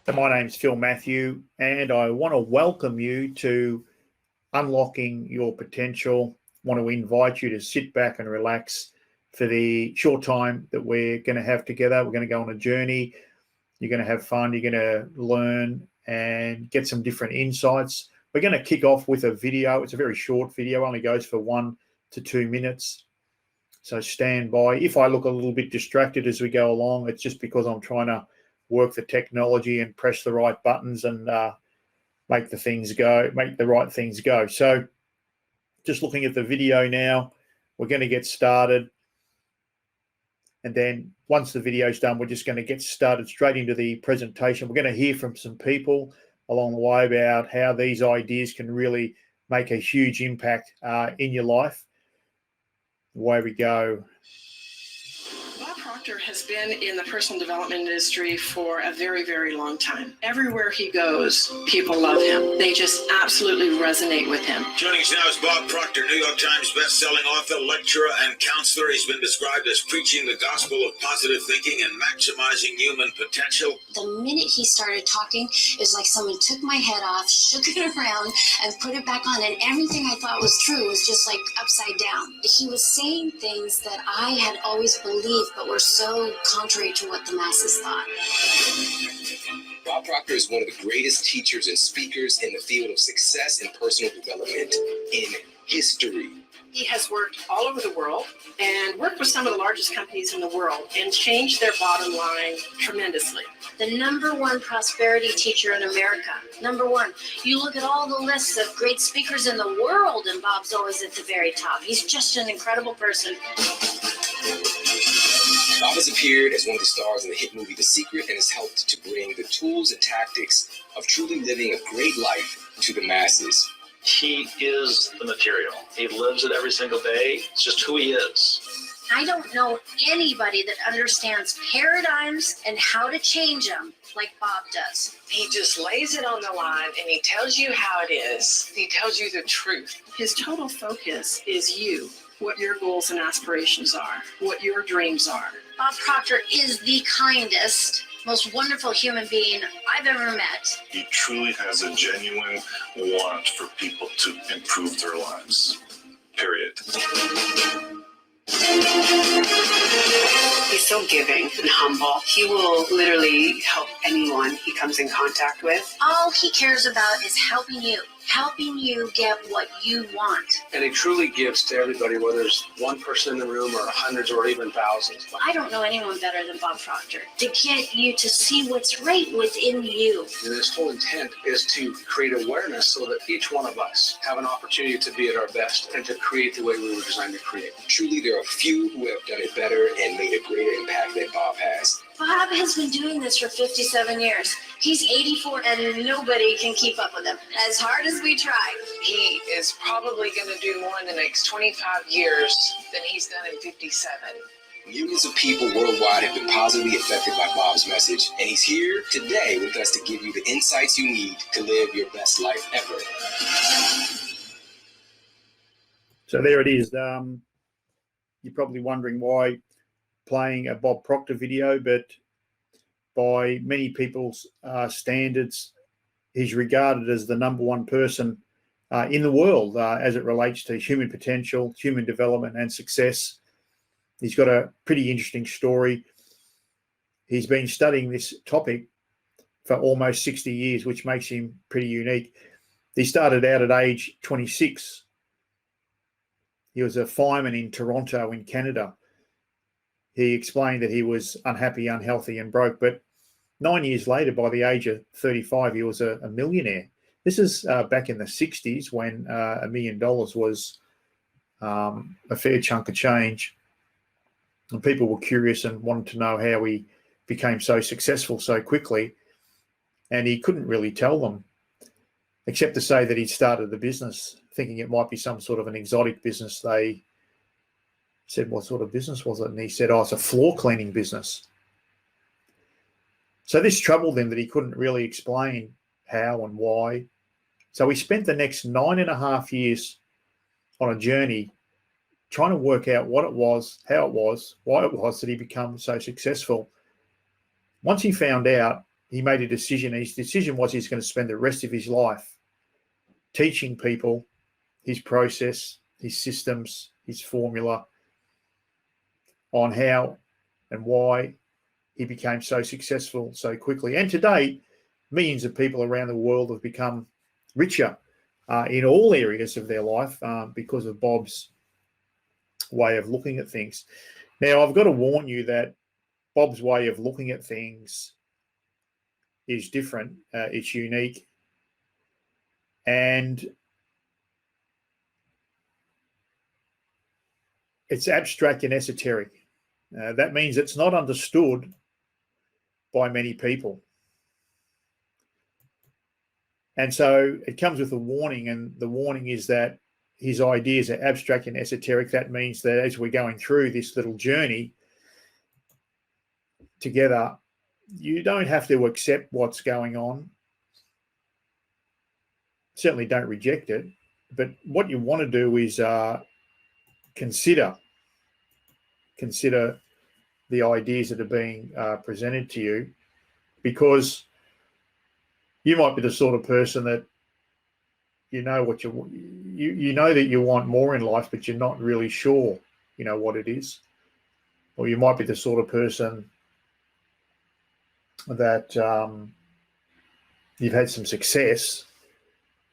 So my name's Phil Matthew, and I want to welcome you to Unlocking Your Potential. I want to invite you to sit back and relax for the short time that we're going to have together. We're going to go on a journey. You're going to have fun. You're going to learn and get some different insights. We're going to kick off with a video. It's a very short video, only goes for 1 to 2 minutes. So stand by. If I look a little bit distracted as we go along, it's just because I'm trying to work the technology and press the right buttons and make the right things go. So just looking at the video now, we're going to get started. And then once the video's done, we're just going to get started straight into the presentation. We're going to hear from some people along the way about how these ideas can really make a huge impact in your life. Away we go. Bob Proctor has been in the personal development industry for a very, very long time. Everywhere he goes, people love him. They just absolutely resonate with him. Joining us now is Bob Proctor, New York Times best-selling author, lecturer, and counselor. He's been described as preaching the gospel of positive thinking and maximizing human potential. The minute he started talking, it was like someone took my head off, shook it around, and put it back on, and everything I thought was true was just like upside down. He was saying things that I had always believed, but were so contrary to what the masses thought. Bob Proctor is one of the greatest teachers and speakers in the field of success and personal development in history. He has worked all over the world and worked with some of the largest companies in the world and changed their bottom line tremendously. The #1 prosperity teacher in America. #1. You look at all the lists of great speakers in the world, and Bob's always at the very top. He's just an incredible person. Bob has appeared as one of the stars in the hit movie The Secret and has helped to bring the tools and tactics of truly living a great life to the masses. He is the material. He lives it every single day. It's just who he is. I don't know anybody that understands paradigms and how to change them like Bob does. He just lays it on the line and he tells you how it is. He tells you the truth. His total focus is you, what your goals and aspirations are, what your dreams are. Bob Proctor is the kindest, most wonderful human being I've ever met. He truly has a genuine want for people to improve their lives, period. He's so giving and humble. He will literally help anyone he comes in contact with. All he cares about is helping you get what you want. And he truly gives to everybody, whether there's one person in the room or hundreds or even thousands. I don't know anyone better than Bob Proctor to get you to see what's right within you. And his whole intent is to create awareness so that each one of us have an opportunity to be at our best and to create the way we were designed to create. Truly, there are few who have done it better and made a greater impact than Bob has. Bob has been doing this for 57 years. He's 84 and nobody can keep up with him, as hard as we try. He is probably going to do more in the next 25 years than he's done in 57. Millions of people worldwide have been positively affected by Bob's message, and he's here today with us to give you the insights you need to live your best life ever. So there it is. You're probably wondering why playing a Bob Proctor video, but by many people's standards, he's regarded as the #1 person in the world as it relates to human potential, human development, and success. He's got a pretty interesting story. He's been studying this topic for almost 60 years, which makes him pretty unique. He started out at age 26. He was a fireman in Toronto in Canada. He explained that he was unhappy, unhealthy, and broke. But 9 years later, by the age of 35, he was a millionaire. This is back in the 60s when $1 million was a fair chunk of change. And people were curious and wanted to know how he became so successful so quickly. And he couldn't really tell them, except to say that he'd started the business, thinking it might be some sort of an exotic business. They said, what sort of business was it? And he said, it's a floor cleaning business. So this troubled him that he couldn't really explain how and why. So he spent the next 9.5 years on a journey trying to work out what it was, how it was, why it was that he became so successful. Once he found out, he made a decision. His decision was he's going to spend the rest of his life teaching people his process, his systems, his formula on how and why he became so successful so quickly. And today, millions of people around the world have become richer in all areas of their life because of Bob's way of looking at things. Now, I've got to warn you that Bob's way of looking at things is different. It's unique. And it's abstract and esoteric. That means it's not understood by many people. And so it comes with a warning, and the warning is that his ideas are abstract and esoteric. That means that as we're going through this little journey together, you don't have to accept what's going on. Certainly don't reject it. But what you want to do is consider the ideas that are being presented to you, because you might be the sort of person that you know what you know that you want more in life, but you're not really sure, what it is. Or you might be the sort of person that you've had some success,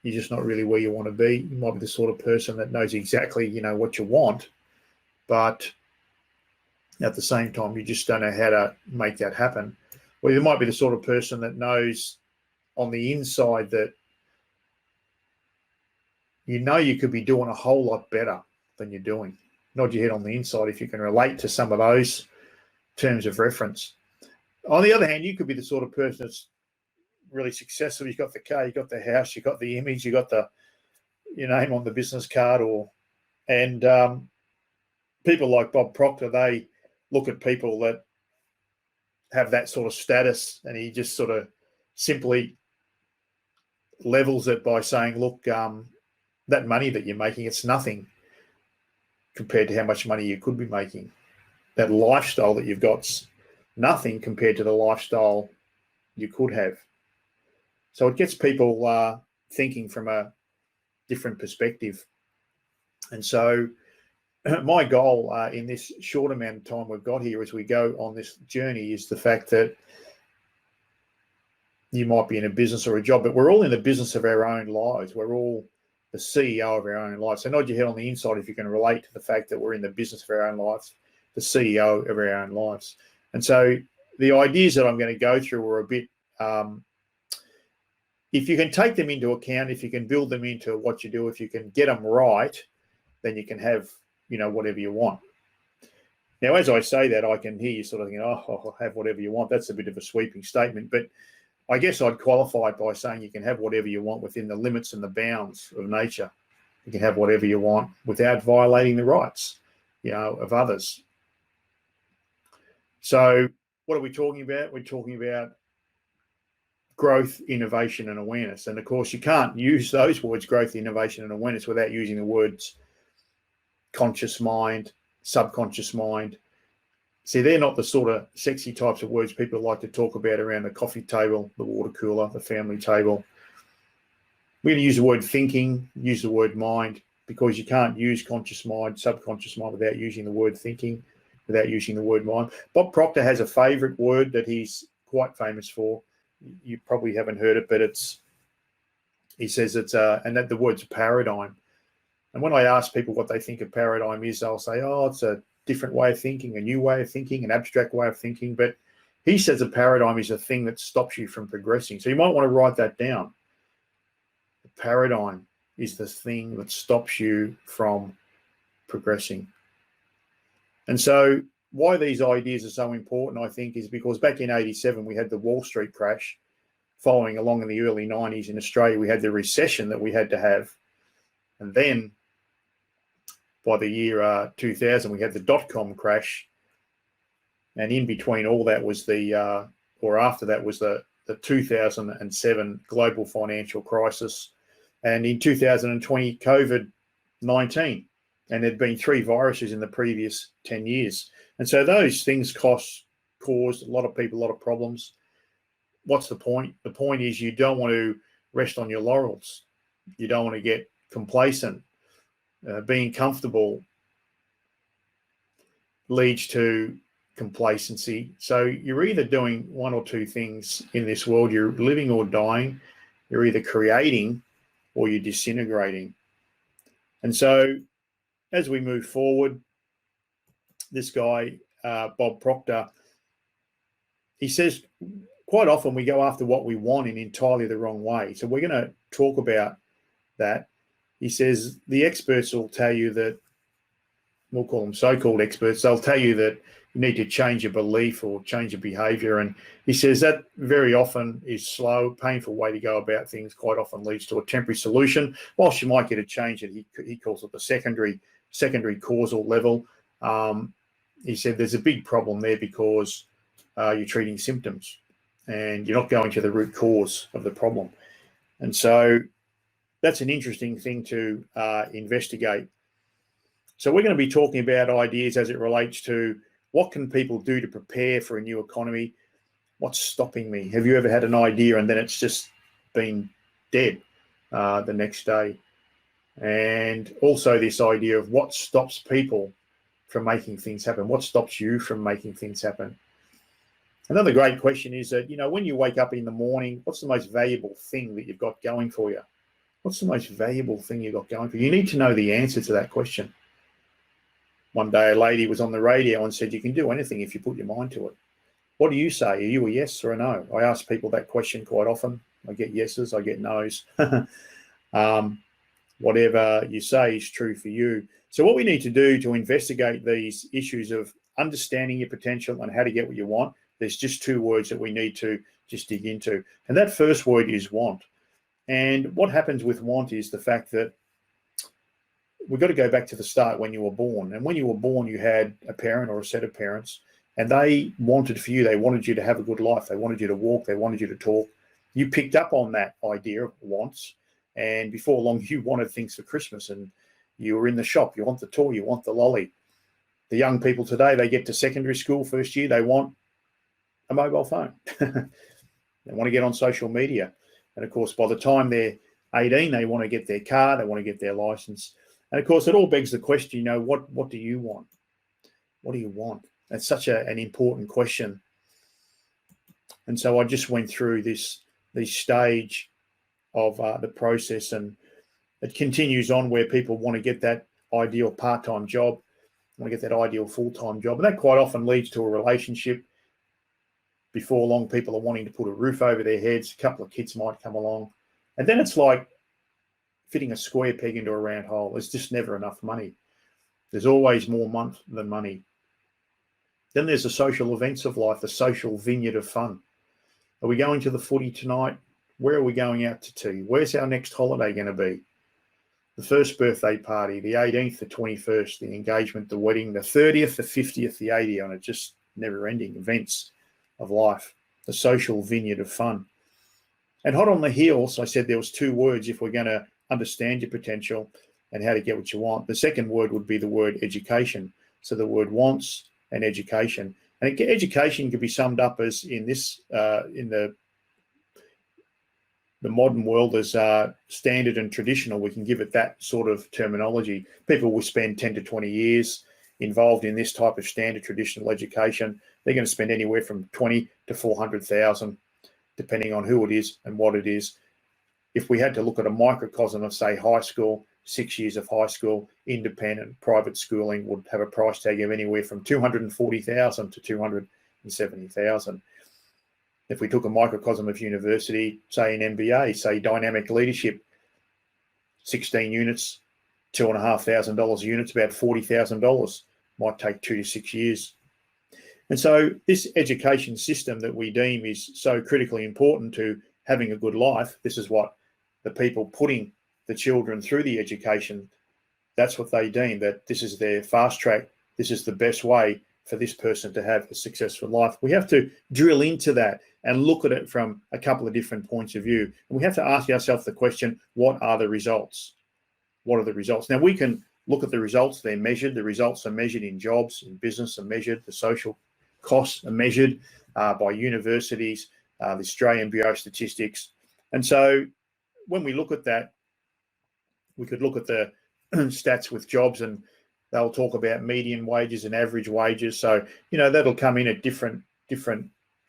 you're just not really where you want to be. You might be the sort of person that knows exactly, what you want, but at the same time, you just don't know how to make that happen. Or you might be the sort of person that knows on the inside that you could be doing a whole lot better than you're doing. Nod your head on the inside if you can relate to some of those terms of reference. On the other hand, you could be the sort of person that's really successful. You've got the car, you've got the house, you've got the image, you've got your name on the business card, and people like Bob Proctor, they look at people that have that sort of status, and he just sort of simply levels it by saying, look, that money that you're making, it's nothing compared to how much money you could be making. That lifestyle that you've got's nothing compared to the lifestyle you could have. So it gets people thinking from a different perspective. And so my goal in this short amount of time we've got here as we go on this journey is the fact that you might be in a business or a job, but we're all in the business of our own lives. We're all the CEO of our own lives. So nod your head on the inside if you can relate to the fact that we're in the business of our own lives, the CEO of our own lives. And so the ideas that I'm going to go through are a bit, if you can take them into account, if you can build them into what you do, if you can get them right, then you can have, whatever you want. Now, as I say that, I can hear you sort of thinking, I'll have whatever you want. That's a bit of a sweeping statement, but I guess I'd qualify it by saying you can have whatever you want within the limits and the bounds of nature. You can have whatever you want without violating the rights, of others. So what are we talking about? We're talking about growth, innovation, and awareness. And of course, you can't use those words, growth, innovation, and awareness, without using the words conscious mind, subconscious mind. See, they're not the sort of sexy types of words people like to talk about around the coffee table, the water cooler, the family table. We're going to use the word thinking, use the word mind, because you can't use conscious mind, subconscious mind without using the word thinking, without using the word mind. Bob Proctor has a favourite word that he's quite famous for. You probably haven't heard it, but he says it's and that the word's paradigm. And when I ask people what they think a paradigm is, they'll say, it's a different way of thinking, a new way of thinking, an abstract way of thinking. But he says a paradigm is a thing that stops you from progressing. So you might want to write that down. The paradigm is the thing that stops you from progressing. And so why these ideas are so important, I think, is because back in 87, we had the Wall Street crash. Following along in the early 90s in Australia, we had the recession that we had to have. And then by the year 2000, we had the dot-com crash. And in between all that was after that was the 2007 global financial crisis. And in 2020, COVID-19. And there'd been 3 viruses in the previous 10 years. And so those things caused a lot of people a lot of problems. what's the point? The point is you don't want to rest on your laurels. You don't want to get complacent. Being comfortable leads to complacency. So you're either doing one or two things in this world. You're living or dying. You're either creating or you're disintegrating. And so as we move forward, this guy, Bob Proctor, he says quite often we go after what we want in entirely the wrong way. So we're going to talk about that. He says the experts will tell you that, we'll call them so-called experts, they'll tell you that you need to change your belief or change your behavior. And he says that very often is slow, painful way to go about things, quite often leads to a temporary solution. Whilst you might get a change that he calls it the secondary causal level, he said there's a big problem there because you're treating symptoms and you're not going to the root cause of the problem. And so that's an interesting thing to investigate. So we're going to be talking about ideas as it relates to what can people do to prepare for a new economy? What's stopping me? Have you ever had an idea and then it's just been dead the next day? And also this idea of what stops people from making things happen? What stops you from making things happen? Another great question is that, when you wake up in the morning, what's the most valuable thing that you've got going for you? What's the most valuable thing you've got going for you? You need to know the answer to that question. One day a lady was on the radio and said, you can do anything if you put your mind to it. What do you say? Are you a yes or a no? I ask people that question quite often. I get yeses, I get nos. Whatever you say is true for you. So what we need to do to investigate these issues of understanding your potential and how to get what you want, there's just two words that we need to just dig into. And that first word is want. And what happens with want is the fact that we've got to go back to the start when you were born. And when you were born, you had a parent or a set of parents, and they wanted for you, they wanted you to have a good life. They wanted you to walk. They wanted you to talk. You picked up on that idea of wants. And before long, you wanted things for Christmas and you were in the shop. You want the toy, you want the lolly. The young people today, they get to secondary school first year, they want a mobile phone. They want to get on social media. And of course, by the time they're 18, they want to get their car, they want to get their license. And of course, it all begs the question, what do you want? What do you want? That's such an important question. And so I just went through this stage of the process, and it continues on where people want to get that ideal part-time job, want to get that ideal full-time job. And that quite often leads to a relationship. Before long, people are wanting to put a roof over their heads. A couple of kids might come along. And then it's like fitting a square peg into a round hole. There's just never enough money. There's always more than money. Then there's the social events of life, the social vineyard of fun. Are we going to the footy tonight? Where are we going out to tea? Where's our next holiday going to be? The first birthday party, the 18th, the 21st, the engagement, the wedding, the 30th, the 50th, the 80th, and it's just never-ending events of life, the social vineyard of fun. And hot on the heels, I said there was two words if we're going to understand your potential and how to get what you want. The second word would be the word education. So the word wants and education. And education could be summed up as in this, in the modern world as standard and traditional. We can give it that sort of terminology. People will spend 10 to 20 years involved in this type of standard traditional education. They're going to spend anywhere from 20 to 400,000, depending on who it is and what it is. If we had to look at a microcosm of, say, high school, 6 years of high school, independent, private schooling would have a price tag of anywhere from 240,000 to 270,000. If we took a microcosm of university, say an MBA, say dynamic leadership, 16 units, $2,500 a unit, it's about $40,000. Might take 2 to 6 years. And so this education system that we deem is so critically important to having a good life. This is what the people putting the children through the education, that's what they deem, that this is their fast track. This is the best way for this person to have a successful life. We have to drill into that and look at it from a couple of different points of view. And we have to ask ourselves the question, what are the results? What are the results? Now, we can look at the results. They're measured. The results are measured in jobs, in business are measured. The social costs are measured by universities. the Australian Bureau of Statistics. And so when we look at that, we could look at the stats with jobs, and they'll talk about median wages and average wages. So, that'll come in at different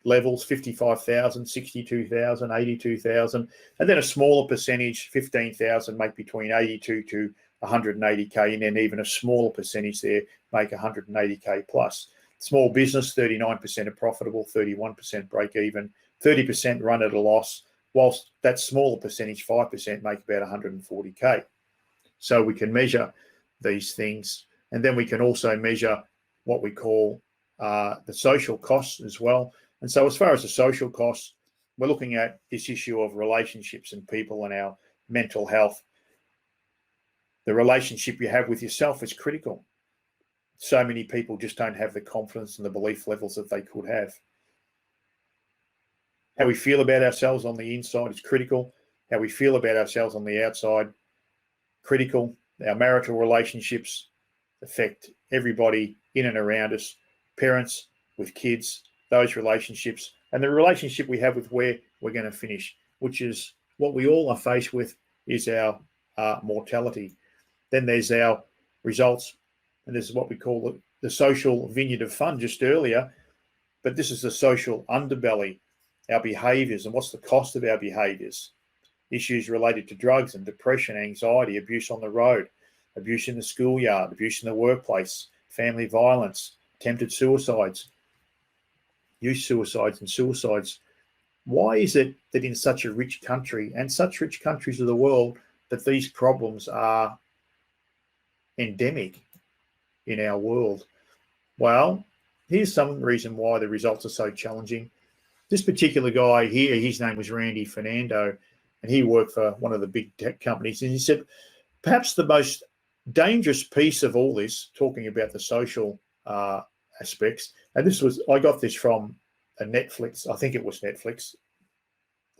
levels, 55,000, 62,000, 82,000, and then a smaller percentage, 15,000, make between 82 to 180K, and then even a smaller percentage there make 180K plus. Small business, 39% are profitable, 31% break even, 30% run at a loss, whilst that smaller percentage, 5%, make about 140K. So we can measure these things, and then we can also measure what we call the social costs as well. And so as far as the social costs, we're looking at this issue of relationships and people and our mental health. The relationship you have with yourself is critical. So many people just don't have the confidence and the belief levels that they could have. How we feel about ourselves on the inside is critical. How we feel about ourselves on the outside, critical. Our marital relationships affect everybody in and around us, parents with kids, those relationships, and the relationship we have with where we're going to finish, which is what we all are faced with, is our mortality. Then there's our results, and this is what we call the social vineyard of fun just earlier, but this is the social underbelly, our behaviours, and what's the cost of our behaviours. Issues related to drugs and depression, anxiety, abuse on the road, abuse in the schoolyard, abuse in the workplace, family violence, attempted suicides, youth suicides and suicides. Why is it that in such a rich country, and such rich countries of the world, that these problems are endemic in our world? Well, here's some reason why the results are so challenging. This particular guy here, his name was Randy Fernando, and he worked for one of the big tech companies. And he said, perhaps the most dangerous piece of all this, talking about the social aspects, and I got this from a Netflix, I think it was Netflix,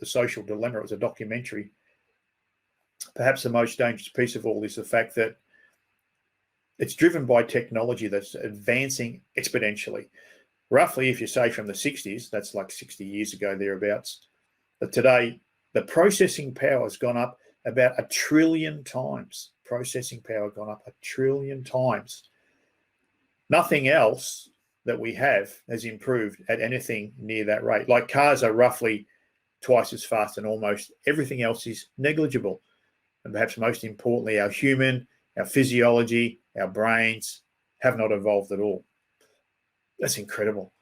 The Social Dilemma. It was a documentary. Perhaps the most dangerous piece of all is the fact that it's driven by technology that's advancing exponentially. Roughly, if you say from the 60s, that's like 60 years ago, thereabouts, but today, the processing power has gone up about 1 trillion times. Processing power gone up 1 trillion times. Nothing else that we have has improved at anything near that rate. Like cars are roughly twice as fast, and almost everything else is negligible. And perhaps most importantly, our physiology, our brains have not evolved at all. That's incredible.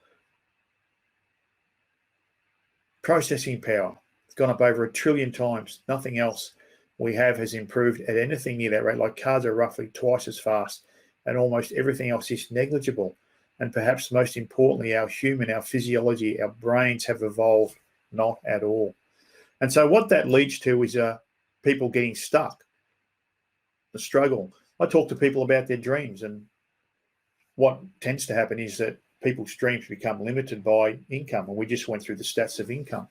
Processing power, it's gone up over 1 trillion times. Nothing else we have has improved at anything near that rate. Like cars are roughly twice as fast, and almost everything else is negligible. And perhaps most importantly, our physiology, our brains have evolved not at all. And so what that leads to is people getting stuck, the struggle. I talk to people about their dreams, and what tends to happen is that people's dreams become limited by income. And we just went through the stats of income.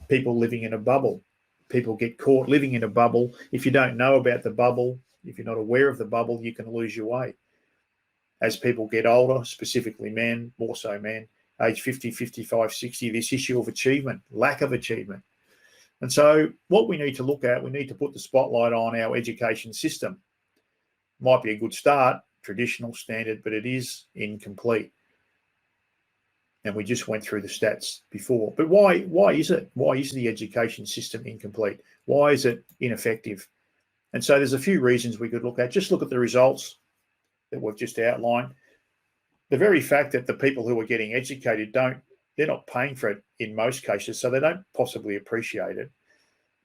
People living in a bubble. People get caught living in a bubble. If you don't know about the bubble, if you're not aware of the bubble, you can lose your way. As people get older, specifically men, more so men, age 50, 55, 60, this issue of achievement, lack of achievement. And so what we need to look at, we need to put the spotlight on our education system. Might be a good start, traditional, standard, but it is incomplete. And we just went through the stats before. But why is it? Why is the education system incomplete? Why is it ineffective? And so there's a few reasons we could look at. Just look at the results that we've just outlined. The very fact that the people who are getting educated they're not paying for it in most cases, so they don't possibly appreciate it.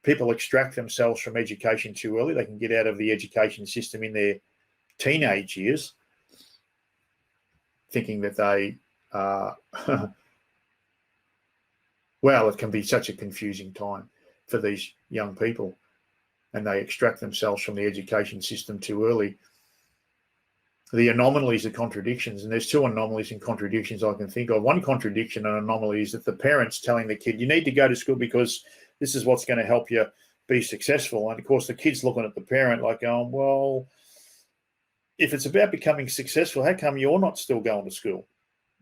People extract themselves from education too early. They can get out of the education system in their teenage years, thinking that they well, it can be such a confusing time for these young people, and they extract themselves from the education system too early. The anomalies are contradictions, and there's two anomalies and contradictions I can think of. One contradiction and anomaly is that the parents telling the kid, you need to go to school because this is what's going to help you be successful. And of course, the kid's looking at the parent like, going, well, if it's about becoming successful, how come you're not still going to school?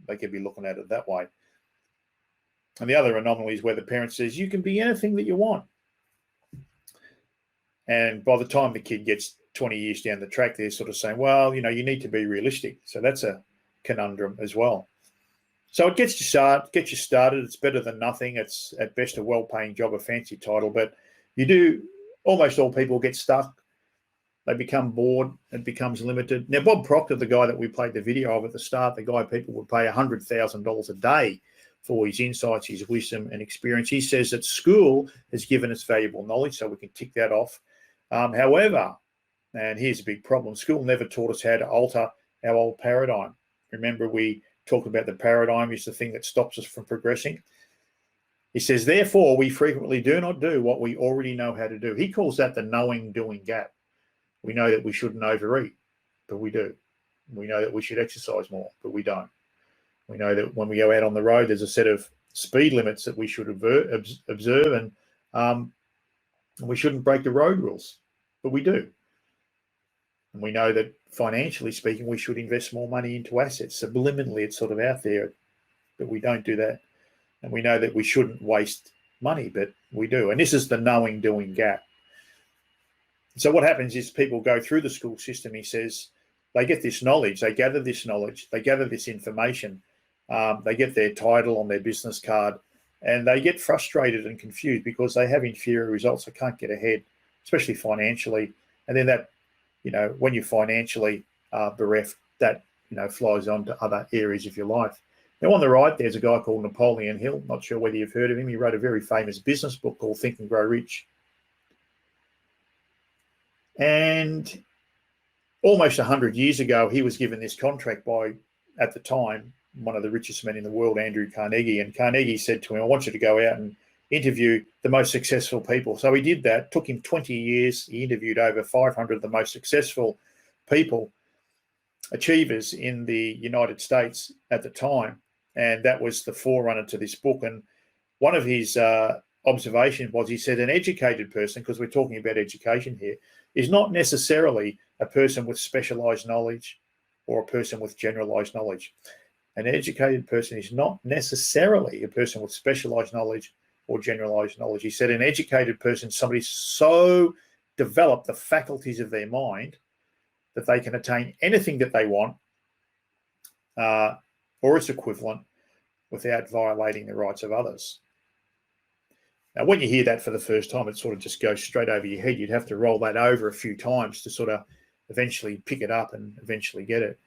They could be looking at it that way. And the other anomaly is where the parent says, you can be anything that you want. And by the time the kid gets 20 years down the track, they're sort of saying, well, you need to be realistic. So that's a conundrum as well. So it gets you started. It's better than nothing. It's at best a well-paying job, a fancy title, but almost all people get stuck. They become bored. It becomes limited. Now, Bob Proctor, the guy that we played the video of at the start, the guy people would pay $100,000 a day for his insights, his wisdom and experience. He says that school has given us valuable knowledge, so we can tick that off. However, and here's a big problem, school never taught us how to alter our old paradigm. Remember, we talked about the paradigm is the thing that stops us from progressing. He says, therefore, we frequently do not do what we already know how to do. He calls that the knowing-doing gap. We know that we shouldn't overeat, but we do. We know that we should exercise more, but we don't. We know that when we go out on the road, there's a set of speed limits that we should observe, and we shouldn't break the road rules, but we do. And we know that financially speaking, we should invest more money into assets. Subliminally, it's sort of out there, but we don't do that. And we know that we shouldn't waste money, but we do. And this is the knowing-doing gap. So what happens is people go through the school system, he says, they get this knowledge, they gather this knowledge, they gather this information, they get their title on their business card, and they get frustrated and confused because they have inferior results. They can't get ahead, especially financially. And then that, when you're financially bereft, that, flies on to other areas of your life. Now, on the right, there's a guy called Napoleon Hill. Not sure whether you've heard of him. He wrote a very famous business book called Think and Grow Rich. And almost 100 years ago, he was given this contract by, at the time, one of the richest men in the world, Andrew Carnegie. And Carnegie said to him, I want you to go out and interview the most successful people. So he did that. It took him 20 years. He interviewed over 500 of the most successful people, achievers in the United States at the time. And that was the forerunner to this book. And one of his observations was, he said, an educated person, because we're talking about education here, is not necessarily a person with specialized knowledge or a person with generalized knowledge. An educated person is not necessarily a person with specialized knowledge or generalized knowledge. He said an educated person is somebody so developed the faculties of their mind that they can attain anything that they want or its equivalent without violating the rights of others. Now, when you hear that for the first time, it sort of just goes straight over your head. You'd have to roll that over a few times to sort of eventually pick it up and eventually get it.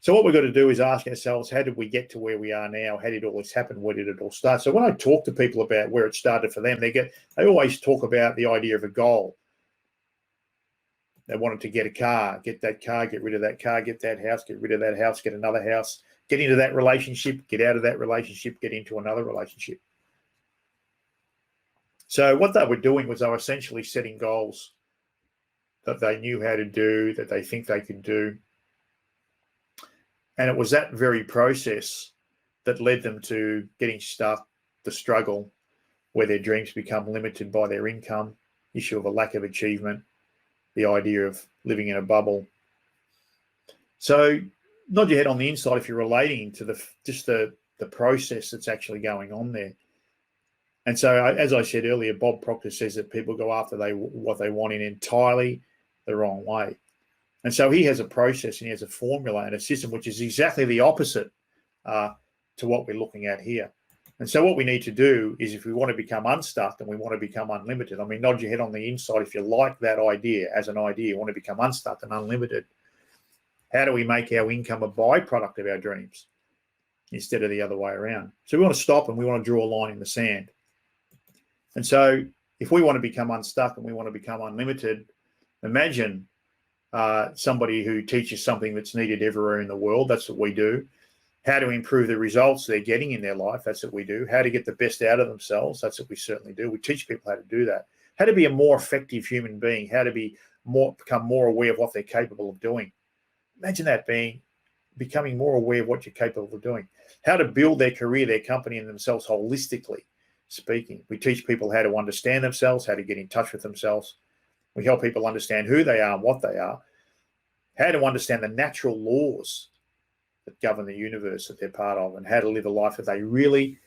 So what we've got to do is ask ourselves, how did we get to where we are now? How did all this happen? Where did it all start? So when I talk to people about where it started for them, they always talk about the idea of a goal. They wanted to get a car, get that car, get rid of that car, get that house, get rid of that house, get another house, get into that relationship, get out of that relationship, get into another relationship. So what they were doing was they were essentially setting goals that they knew how to do, that they think they could do. And it was that very process that led them to getting stuck, the struggle, where their dreams become limited by their income, issue of a lack of achievement, the idea of living in a bubble. So nod your head on the inside if you're relating to the process that's actually going on there. And so, as I said earlier, Bob Proctor says that people go after what they want in entirely the wrong way. And so he has a process and he has a formula and a system which is exactly the opposite to what we're looking at here. And so what we need to do is, if we want to become unstuck and we want to become unlimited, I mean, nod your head on the inside if you like that idea as an idea, you want to become unstuck and unlimited. How do we make our income a byproduct of our dreams instead of the other way around? So we want to stop and we want to draw a line in the sand. And so if we want to become unstuck and we want to become unlimited, imagine somebody who teaches something that's needed everywhere in the world. That's what we do. How to improve the results they're getting in their life. That's what we do. How to get the best out of themselves. That's what we certainly do. We teach people how to do that. How to be a more effective human being. How to become more aware of what they're capable of doing. Imagine that, becoming more aware of what you're capable of doing. How to build their career, their company, and themselves holistically speaking. We teach people how to understand themselves, how to get in touch with themselves. We help people understand who they are and what they are, how to understand the natural laws that govern the universe that they're part of, and how to live a life that they really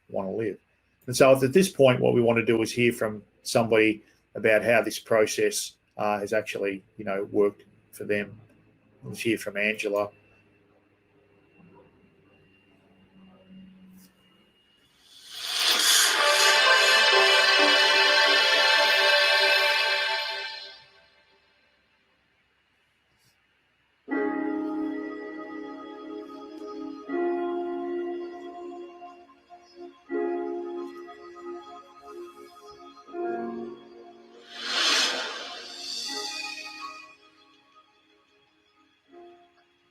want to live. And so at this point, what we want to do is hear from somebody about how this process has actually, worked for them. Let's hear from Angela.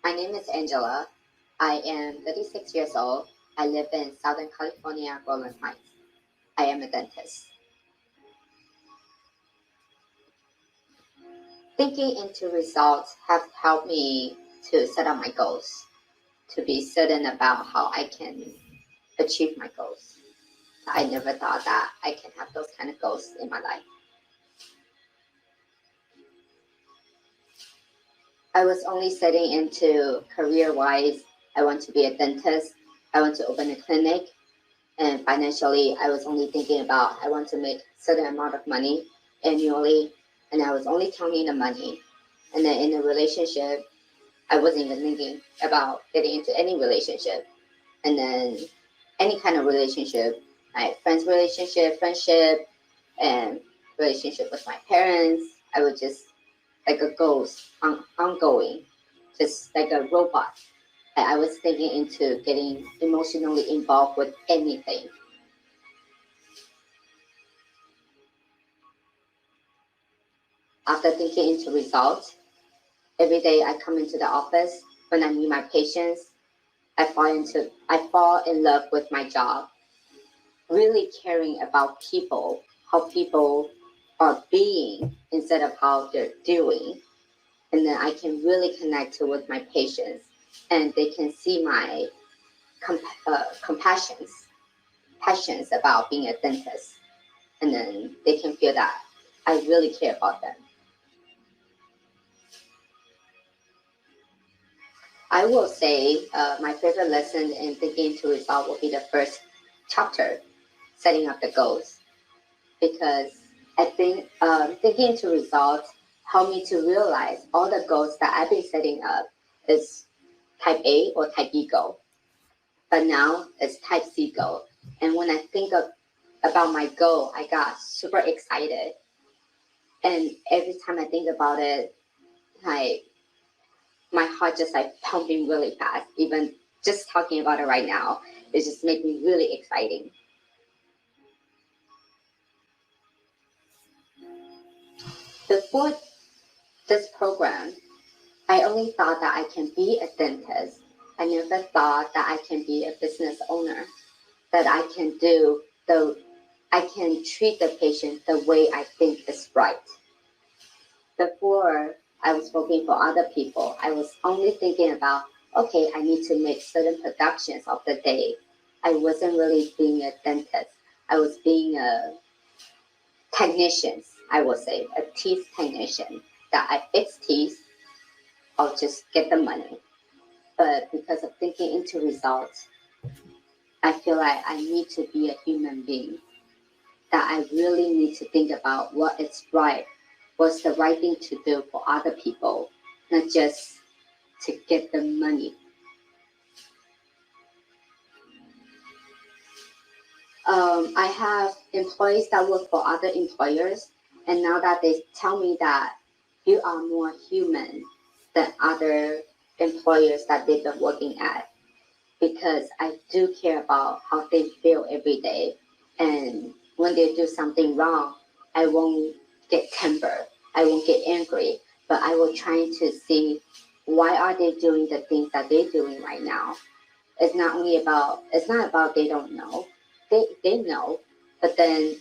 My name is Angela. I am 36 years old. I live in Southern California, Roland Heights. I am a dentist. Thinking into results have helped me to set up my goals, to be certain about how I can achieve my goals. I never thought that I can have those kind of goals in my life. I was only setting into career-wise, I want to be a dentist, I want to open a clinic, and financially, I was only thinking about I want to make certain amount of money annually, and I was only counting the money. And then in a relationship, I wasn't even thinking about getting into any relationship. And then any kind of relationship, my friends relationship, friendship, and relationship with my parents, I would just like a ghost, ongoing, just like a robot. I was thinking into getting emotionally involved with anything. After thinking into results, every day I come into the office, when I meet my patients, I fall in love with my job, really caring about people, how people are being instead of how they're doing. And then I can really connect with my patients, and they can see my passions about being a dentist. And then they can feel that I really care about them. I will say my favorite lesson in thinking into result will be the first chapter, setting up the goals. Because I think thinking into results helped me to realize all the goals that I've been setting up is type A or type B goal. But now it's type C goal. And when I think about my goal, I got super excited. And every time I think about it, my heart just pumping really fast. Even just talking about it right now, it just makes me really exciting. Before this program, I only thought that I can be a dentist. I never thought that I can be a business owner, that I can treat the patient the way I think is right. Before I was working for other people, I was only thinking about, okay, I need to make certain productions of the day. I wasn't really being a dentist. I was being a technician, I would say, a teeth technician, that I fix teeth, I'll just get the money. But because of thinking into results, I feel like I need to be a human being, that I really need to think about what is right, what's the right thing to do for other people, not just to get the money. I have employees that work for other employers, and now that they tell me that you are more human than other employers that they've been working at, because I do care about how they feel every day. And when they do something wrong, I won't get temper, I won't get angry, but I will try to see why are they doing the things that they're doing right now. It's not about they don't know. They know, but then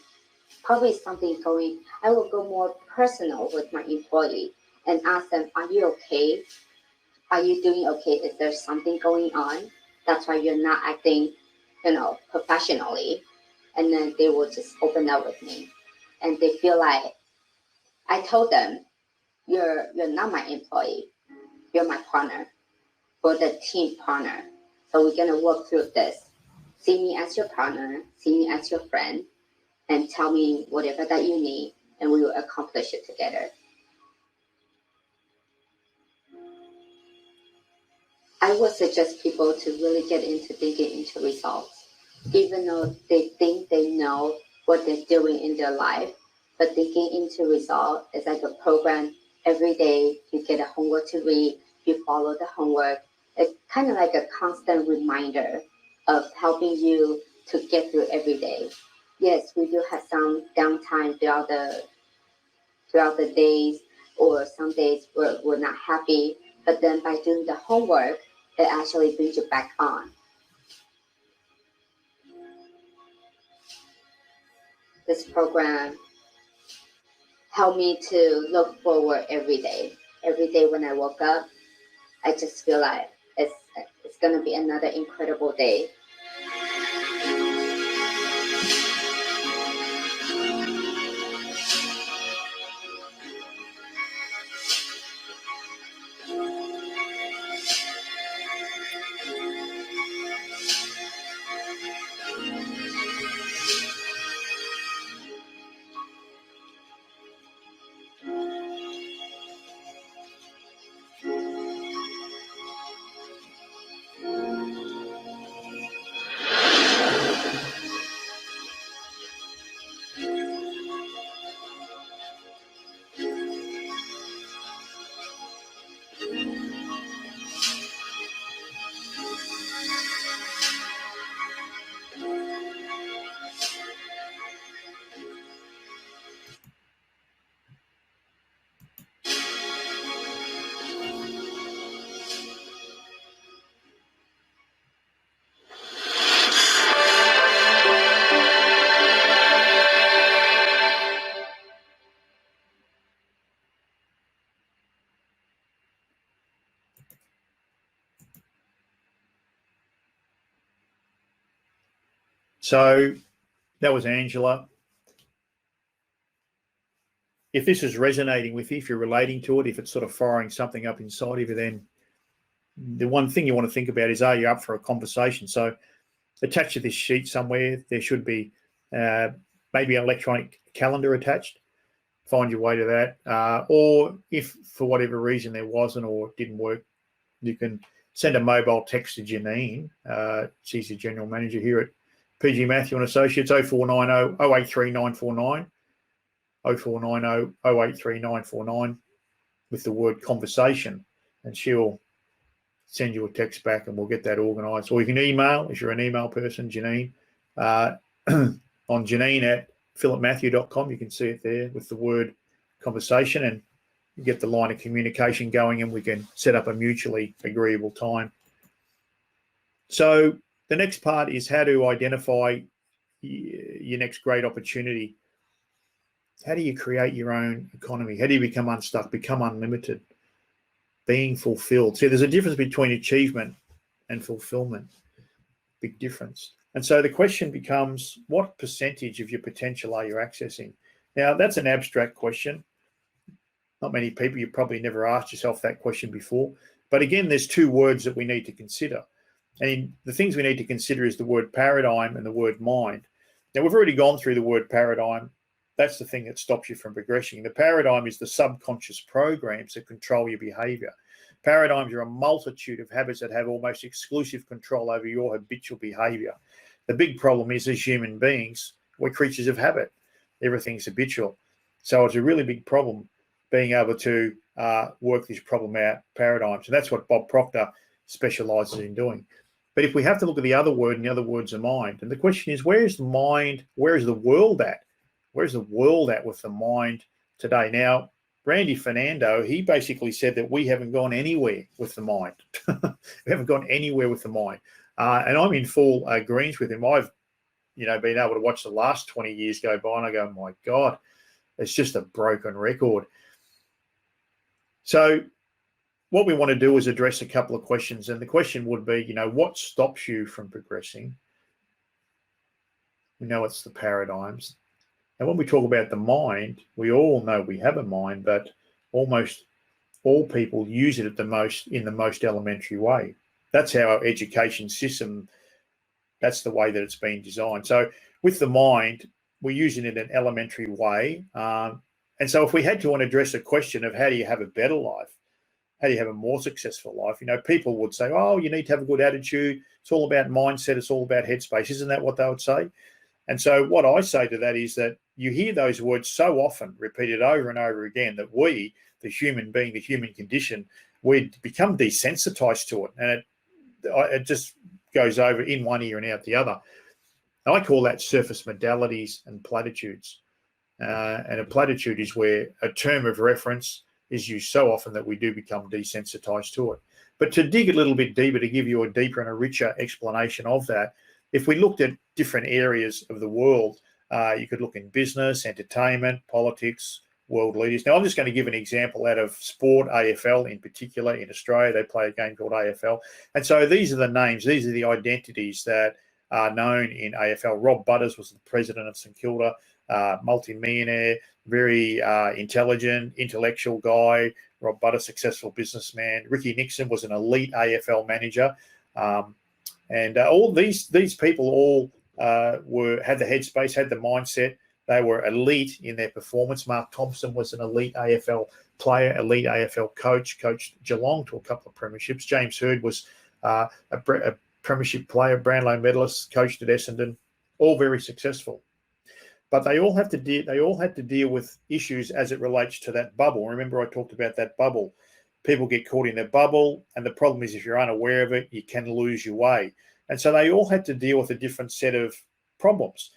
probably something going, I will go more personal with my employee and ask them, are you okay? Are you doing okay? Is there something going on? That's why you're not acting, professionally. And then they will just open up with me. And they feel like I told them, you're not my employee. You're my partner. We're the team partner. So we're gonna work through this. see me as your partner, see me as your friend, and tell me whatever that you need, and we will accomplish it together. I would suggest people to really get into digging into results, even though they think they know what they're doing in their life, but digging into results is like a program. Every day you get a homework to read, you follow the homework. It's kind of like a constant reminder of helping you to get through every day. Yes, we do have some downtime throughout the days, or some days we're not happy, but then by doing the homework, it actually brings you back on. This program helped me to look forward every day. Every day when I woke up, I just feel like it's going to be another incredible day. So that was Angela. If this is resonating with you, if you're relating to it, if it's sort of firing something up inside of you, then the one thing you want to think about is, are you up for a conversation? So attached to this sheet somewhere, there should be maybe an electronic calendar attached. Find your way to that. Or if for whatever reason there wasn't or didn't work, you can send a mobile text to Janine. She's the general manager here at PG Matthew and Associates, 0490 083 949, 0490 083 949 with the word conversation, and she'll send you a text back and we'll get that organised. Or you can email, if you're an email person, Janine, on janine@philipmatthew.com. You can see it there with the word conversation, and you get the line of communication going, and we can set up a mutually agreeable time. So the next part is how to identify your next great opportunity. How do you create your own economy? How do you become unstuck, become unlimited, being fulfilled? See, there's a difference between achievement and fulfillment. Big difference. And so the question becomes, what percentage of your potential are you accessing? Now, that's an abstract question. Not many people, you probably never asked yourself that question before. But again, there's two words that we need to consider. And the things we need to consider is the word paradigm and the word mind. Now, we've already gone through the word paradigm. That's the thing that stops you from progressing. The paradigm is the subconscious programs that control your behavior. Paradigms are a multitude of habits that have almost exclusive control over your habitual behavior. The big problem is, as human beings, we're creatures of habit. Everything's habitual. So it's a really big problem being able to work this problem out, paradigms. And that's what Bob Proctor specializes in doing. But if we have to look at the other word, and the other word's a mind. And the question is, where is the mind? Where is the world at? Where's the world at with the mind today? Now, Randy Fernando, he basically said that we haven't gone anywhere with the mind. We haven't gone anywhere with the mind. And I'm in full agreement with him. I've, been able to watch the last 20 years go by, and I go, my God, it's just a broken record. So what we want to do is address a couple of questions. And the question would be, what stops you from progressing? We know it's the paradigms. And when we talk about the mind, we all know we have a mind, but almost all people use it in the most elementary way. That's how our education system That's the way that it's been designed. So with the mind, we're using it in an elementary way. And so if we had to want to address a question of how do you have a better life, how do you have a more successful life, people would say, oh, you need to have a good attitude. It's all about mindset. It's all about headspace. Isn't that what they would say? And so what I say to that is that you hear those words so often repeated over and over again that we, the human being, the human condition, we become desensitized to it. And it just goes over in one ear and out the other. I call that surface modalities and platitudes. And a platitude is where a term of reference is used so often that we do become desensitized to it. But to dig a little bit deeper, to give you a deeper and a richer explanation of that, if we looked at different areas of the world, you could look in business, entertainment, politics, world leaders. Now, I'm just going to give an example out of sport, AFL in particular. In Australia, they play a game called AFL. And so these are the names, these are the identities that are known in AFL. Rob Butters was the president of St Kilda, multi-millionaire, very intelligent, intellectual guy. Rob Butters, successful businessman. Ricky Nixon was an elite AFL manager. And all these people all had the headspace, had the mindset. They were elite in their performance. Mark Thompson was an elite AFL player, elite AFL coach, coached Geelong to a couple of premierships. James Hird was a premiership player, Brownlow medalist, coached at Essendon, all very successful. But they all had to deal with issues as it relates to that bubble. Remember, I talked about that bubble. People get caught in their bubble, and the problem is if you're unaware of it, you can lose your way. And so they all had to deal with a different set of problems,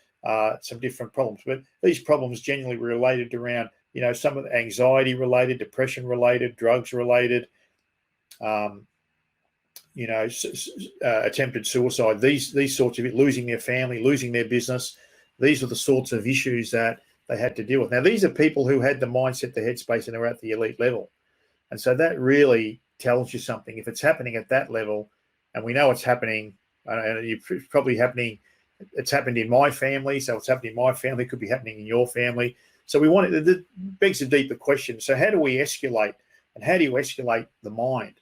some different problems. But these problems generally were related around, some of the anxiety related, depression related, drugs related, attempted suicide, these sorts of it, losing their family, losing their business. These are the sorts of issues that they had to deal with. Now, these are people who had the mindset, the headspace, and they're at the elite level. And so that really tells you something. If it's happening at that level, and we know it's happening, and it's probably happening, it's happened in my family, so it's happening in my family, it could be happening in your family. So it begs a deeper question. So how do we escalate, and how do you escalate the mind?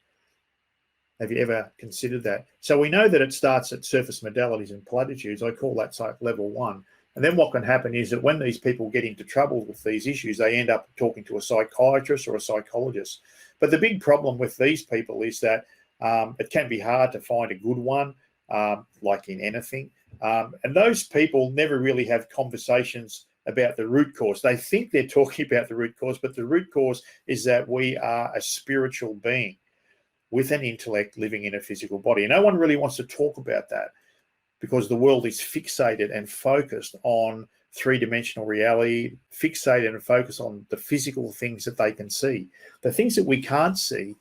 Have you ever considered that? So we know that it starts at surface modalities and platitudes. I call that level 1. And then what can happen is that when these people get into trouble with these issues, they end up talking to a psychiatrist or a psychologist. But the big problem with these people is that it can be hard to find a good one, like in anything. And those people never really have conversations about the root cause. They think they're talking about the root cause, but the root cause is that we are a spiritual being with an intellect living in a physical body. And no one really wants to talk about that, because the world is fixated and focused on three-dimensional reality, fixated and focused on the physical things that they can see. The things that we can't see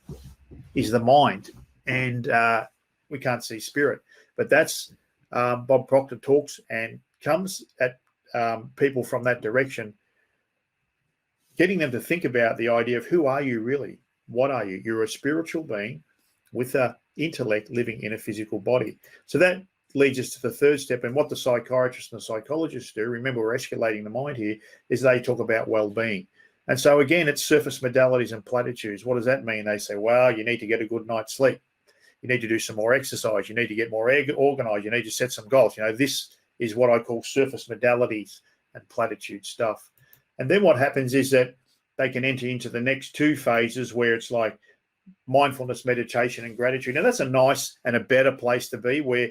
is the mind, and we can't see spirit. But that's Bob Proctor talks and comes at people from that direction, getting them to think about the idea of who are you really? What are you? You're a spiritual being with an intellect living in a physical body. So that leads us to the third step, and what the psychiatrists and the psychologists do, remember we're escalating the mind here, is they talk about well-being. And so again, it's surface modalities and platitudes. What does that mean? They say, well, you need to get a good night's sleep. You need to do some more exercise. You need to get more organized. You need to set some goals. This is what I call surface modalities and platitude stuff. And then what happens is that they can enter into the next two phases where it's like mindfulness, meditation, and gratitude. Now, that's a nice and a better place to be, where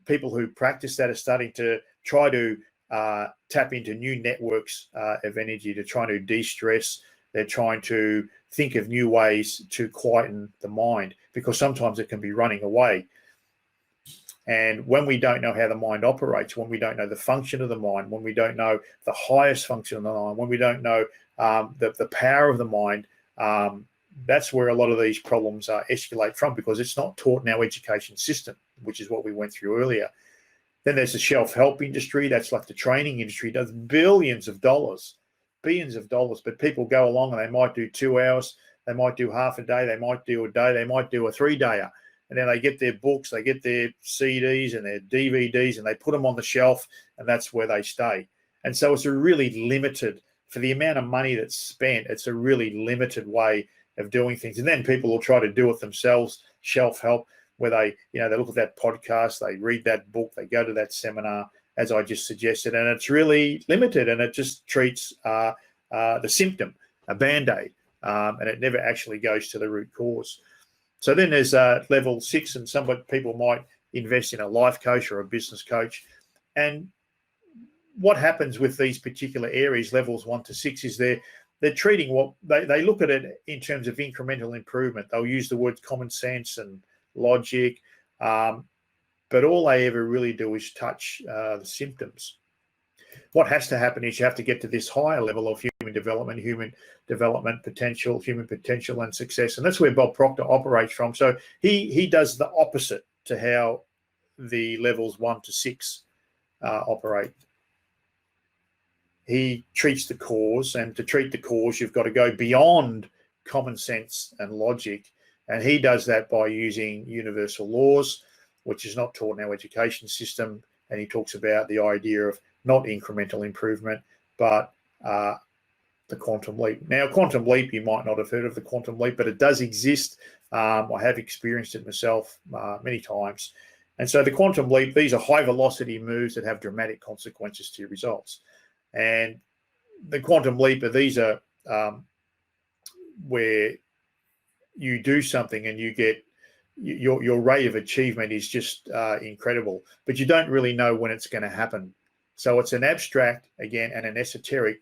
people who practice that are starting to try to tap into new networks of energy, to try to de-stress. They're trying to think of new ways to quieten the mind, because sometimes it can be running away. And when we don't know how the mind operates, when we don't know the function of the mind, when we don't know the highest function of the mind, when we don't know the power of the mind, that's where a lot of these problems escalate from, because it's not taught in our education system, which is what we went through earlier. Then there's the self-help industry. That's like the training industry. It does billions of dollars, but people go along and they might do 2 hours, they might do half a day, they might do a day, they might do a 3-dayer. And then they get their books, they get their CDs and their DVDs, and they put them on the shelf, and that's where they stay. And so it's a really limited, for the amount of money that's spent, it's a really limited way of doing things. And then people will try to do it themselves, self-help. where they look at that podcast, they read that book, they go to that seminar, as I just suggested, and it's really limited, and it just treats the symptom, a Band-Aid, and it never actually goes to the root cause. So then there's level 6, and some people might invest in a life coach or a business coach. And what happens with these particular areas, levels 1 to 6, is they're treating what they look at it in terms of incremental improvement. They'll use the words common sense and logic, but all they ever really do is touch the symptoms. What has to happen is you have to get to this higher level of human development potential, human potential and success. And that's where Bob Proctor operates from. So he does the opposite to how the levels 1 to 6 operate. He treats the cause, and to treat the cause, you've got to go beyond common sense and logic. And he does that by using universal laws, which is not taught in our education system. And he talks about the idea of not incremental improvement, but the quantum leap. Now, quantum leap, you might not have heard of the quantum leap, but it does exist. I have experienced it myself many times. And so the quantum leap, these are high velocity moves that have dramatic consequences to your results. And the quantum leap, these are where you do something and you get your rate of achievement is just incredible, but you don't really know when it's going to happen. So it's an abstract, again, and an esoteric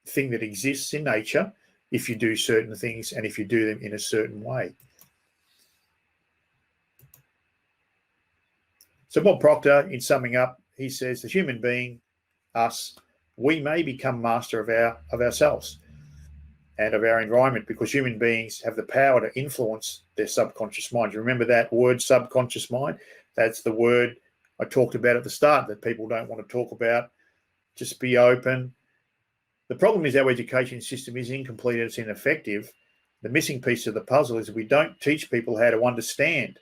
thing that exists in nature if you do certain things and if you do them in a certain way. So Bob Proctor, in summing up, he says the human being, us, we may become master of ourselves and of our environment, because human beings have the power to influence their subconscious mind. You remember that word, subconscious mind? That's the word I talked about at the start that people don't want to talk about. Just be open. The problem is our education system is incomplete and it's ineffective. The missing piece of the puzzle is we don't teach people how to understand.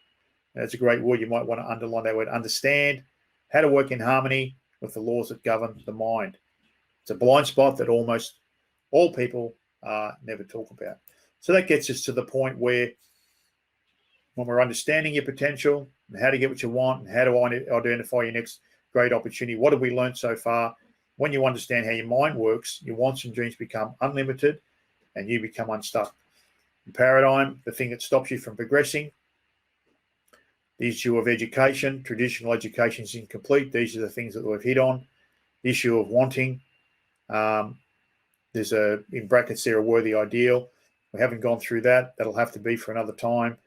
And that's a great word. You might want to underline that word, understand, how to work in harmony with the laws that govern the mind. It's a blind spot that almost all people never talk about. So that gets us to the point where when we're understanding your potential and how to get what you want and how to identify your next great opportunity, what have we learned so far? When you understand how your mind works, your wants and dreams become unlimited and you become unstuck. The paradigm, the thing that stops you from progressing, the issue of education, traditional education is incomplete. These are the things that we've hit on. The issue of wanting, there's in brackets there, a worthy ideal. We haven't gone through that. That'll have to be for another time.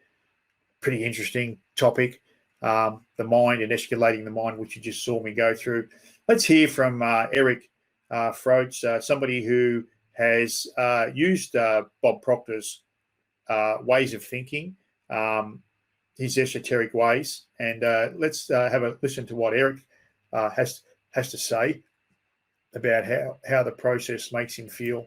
Pretty interesting topic. The mind and escalating the mind, which you just saw me go through. Let's hear from Eric Froats, somebody who has used Bob Proctor's ways of thinking, his esoteric ways, and let's have a listen to what Eric has to say about how the process makes him feel.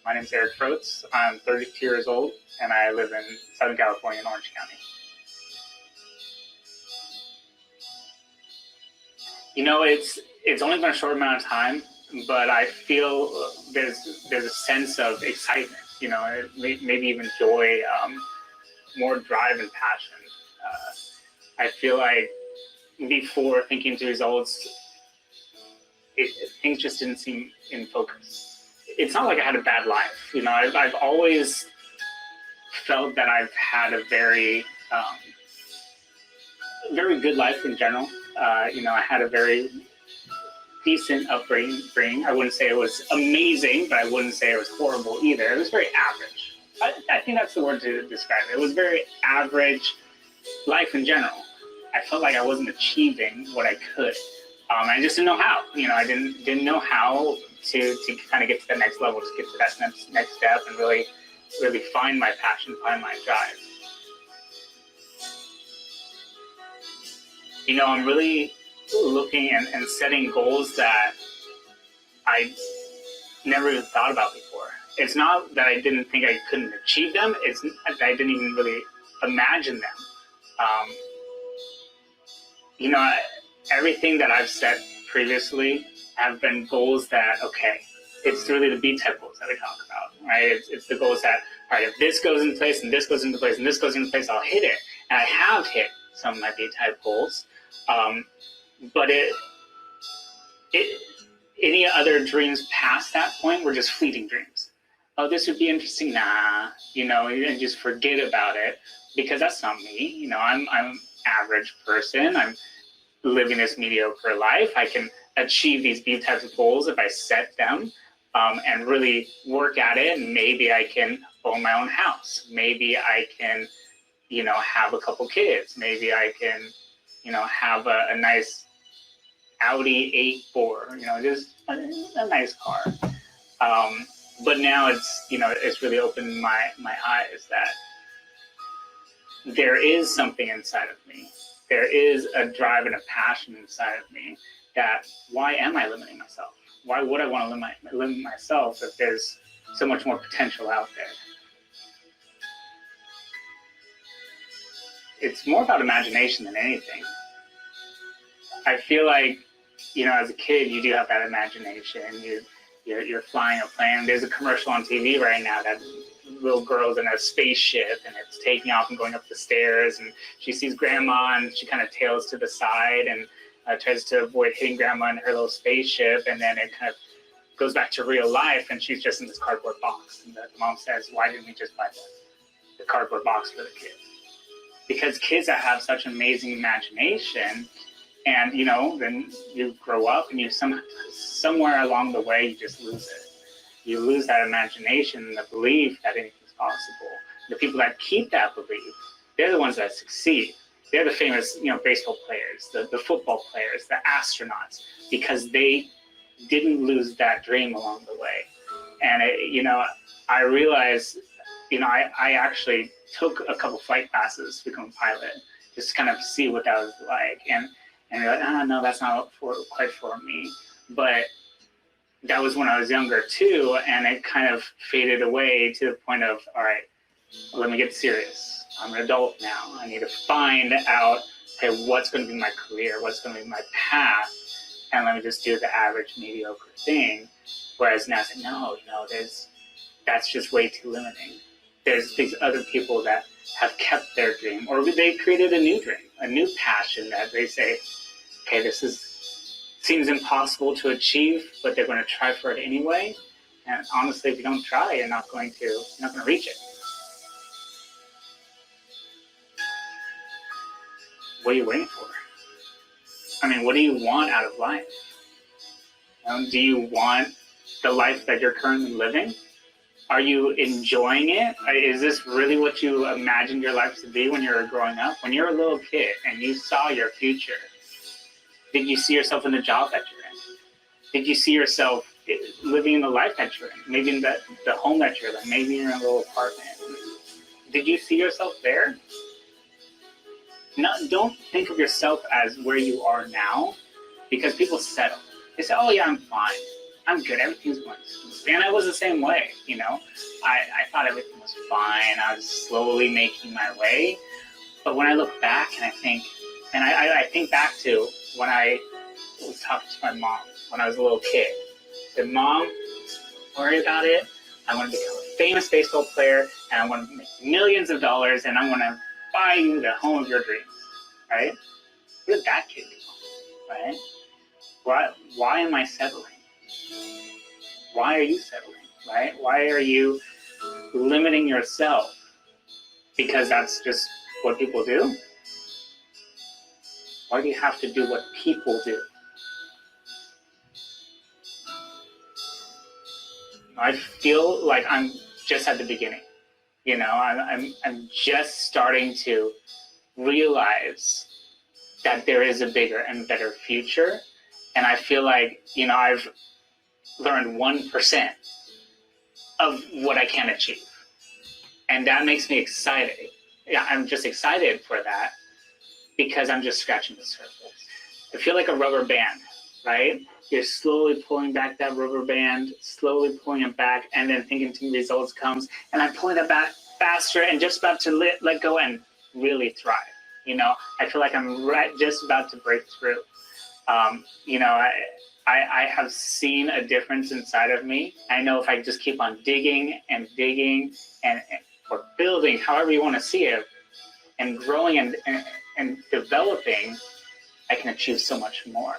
My name is Eric Froats. I'm 32 years old, and I live in Southern California in Orange County. You know, it's only been a short amount of time, but I feel there's a sense of excitement, you know, maybe even joy, more drive and passion. I feel like before thinking to results, things just didn't seem in focus. It's not like I had a bad life. You know, I've always felt that I've had a very good life in general. You know, I had a very decent upbringing. I wouldn't say it was amazing, but I wouldn't say it was horrible either. It was very average. I think that's the word to describe it. It was very average life in general. I felt like I wasn't achieving what I could. I just didn't know how. You know, I didn't know how to kind of get to the next level, to get to that next step and really find my passion, find my drive. I'm really looking and setting goals that I never even thought about before. It's not that I didn't think I couldn't achieve them. It's that I didn't even really imagine them. Everything that I've set previously have been goals that, okay, it's really the B-type goals that we talk about, right? It's the goals that, all right, if this goes into place and this goes into place and this goes into place, I'll hit it. And I have hit some of my B-type goals. But any other dreams past that point were just fleeting dreams. Oh, this would be interesting, and just forget about it, because that's not me. I'm an average person. I'm living this mediocre life. I can achieve these B types of goals if I set them and really work at it. And maybe I can own my own house. Maybe I can, have a couple kids. Maybe I can, have a nice Audi A4, just a nice car. But now it's really opened my eyes that there is something inside of me. There is a drive and a passion inside of me that, why am I limiting myself? Why would I want to limit myself if there's so much more potential out there? It's more about imagination than anything. I feel like, as a kid, you do have that imagination. You're flying a plane. There's a commercial on TV right now that little girl's in a spaceship and it's taking off and going up the stairs, and she sees grandma and she kind of tails to the side and tries to avoid hitting grandma in her little spaceship, and then it kind of goes back to real life and she's just in this cardboard box, and the mom says, why didn't we just buy the cardboard box for the kid? Because kids that have such amazing imagination, and then you grow up and you somewhere along the way you just lose it. You lose that imagination and the belief that anything's possible. The people that keep that belief, they're the ones that succeed. They're the famous, baseball players, the football players, the astronauts, because they didn't lose that dream along the way. And I realized, I actually took a couple flight classes to become a pilot, just to kind of see what that was like. And you're like, no, that's not quite for me. But that was when I was younger too, and it kind of faded away to the point of, all right, let me get serious. I'm an adult now. I need to find out, okay, what's going to be my career? What's going to be my path? And let me just do the average, mediocre thing. Whereas now I say, no, that's just way too limiting. There's these other people that have kept their dream, or they created a new dream, a new passion that they say, okay, seems impossible to achieve, but they're going to try for it anyway. And honestly, if you don't try, you're not going to reach it. What are you waiting for? What do you want out of life? Do you want the life that you're currently living? Are you enjoying it? Is this really what you imagined your life to be when you were growing up? When you were a little kid and you saw your future, did you see yourself in the job that you're in? Did you see yourself living in the life that you're in? Maybe in the home that you're in, maybe in a little apartment. Did you see yourself there? Don't think of yourself as where you are now, because people settle. They say, oh yeah, I'm fine. I'm good. Everything's going smoothly. And I was the same way, I thought everything was fine. I was slowly making my way. But when I look back and I think back to when I was talking to my mom when I was a little kid. I said, Mom, don't worry about it. I want to become a famous baseball player, and I want to make millions of dollars, and I want to buy you the home of your dreams, right? Where did that kid go, right? Why am I settling? Why are you settling, right? Why are you limiting yourself? Because that's just what people do? Why do you have to do what people do? I feel like I'm just at the beginning. I'm just starting to realize that there is a bigger and better future. And I feel like, I've learned 1% of what I can achieve. And that makes me excited. Yeah, I'm just excited for that, because I'm just scratching the surface. I feel like a rubber band, right? You're slowly pulling back that rubber band, slowly pulling it back, and then thinking the results comes, and I'm pulling it back faster and just about to let go and really thrive. You know, I feel like I'm just about to break through. You know, I have seen a difference inside of me. I know if I just keep on digging and digging and or building, however you want to see it, and growing and developing, I can achieve so much more.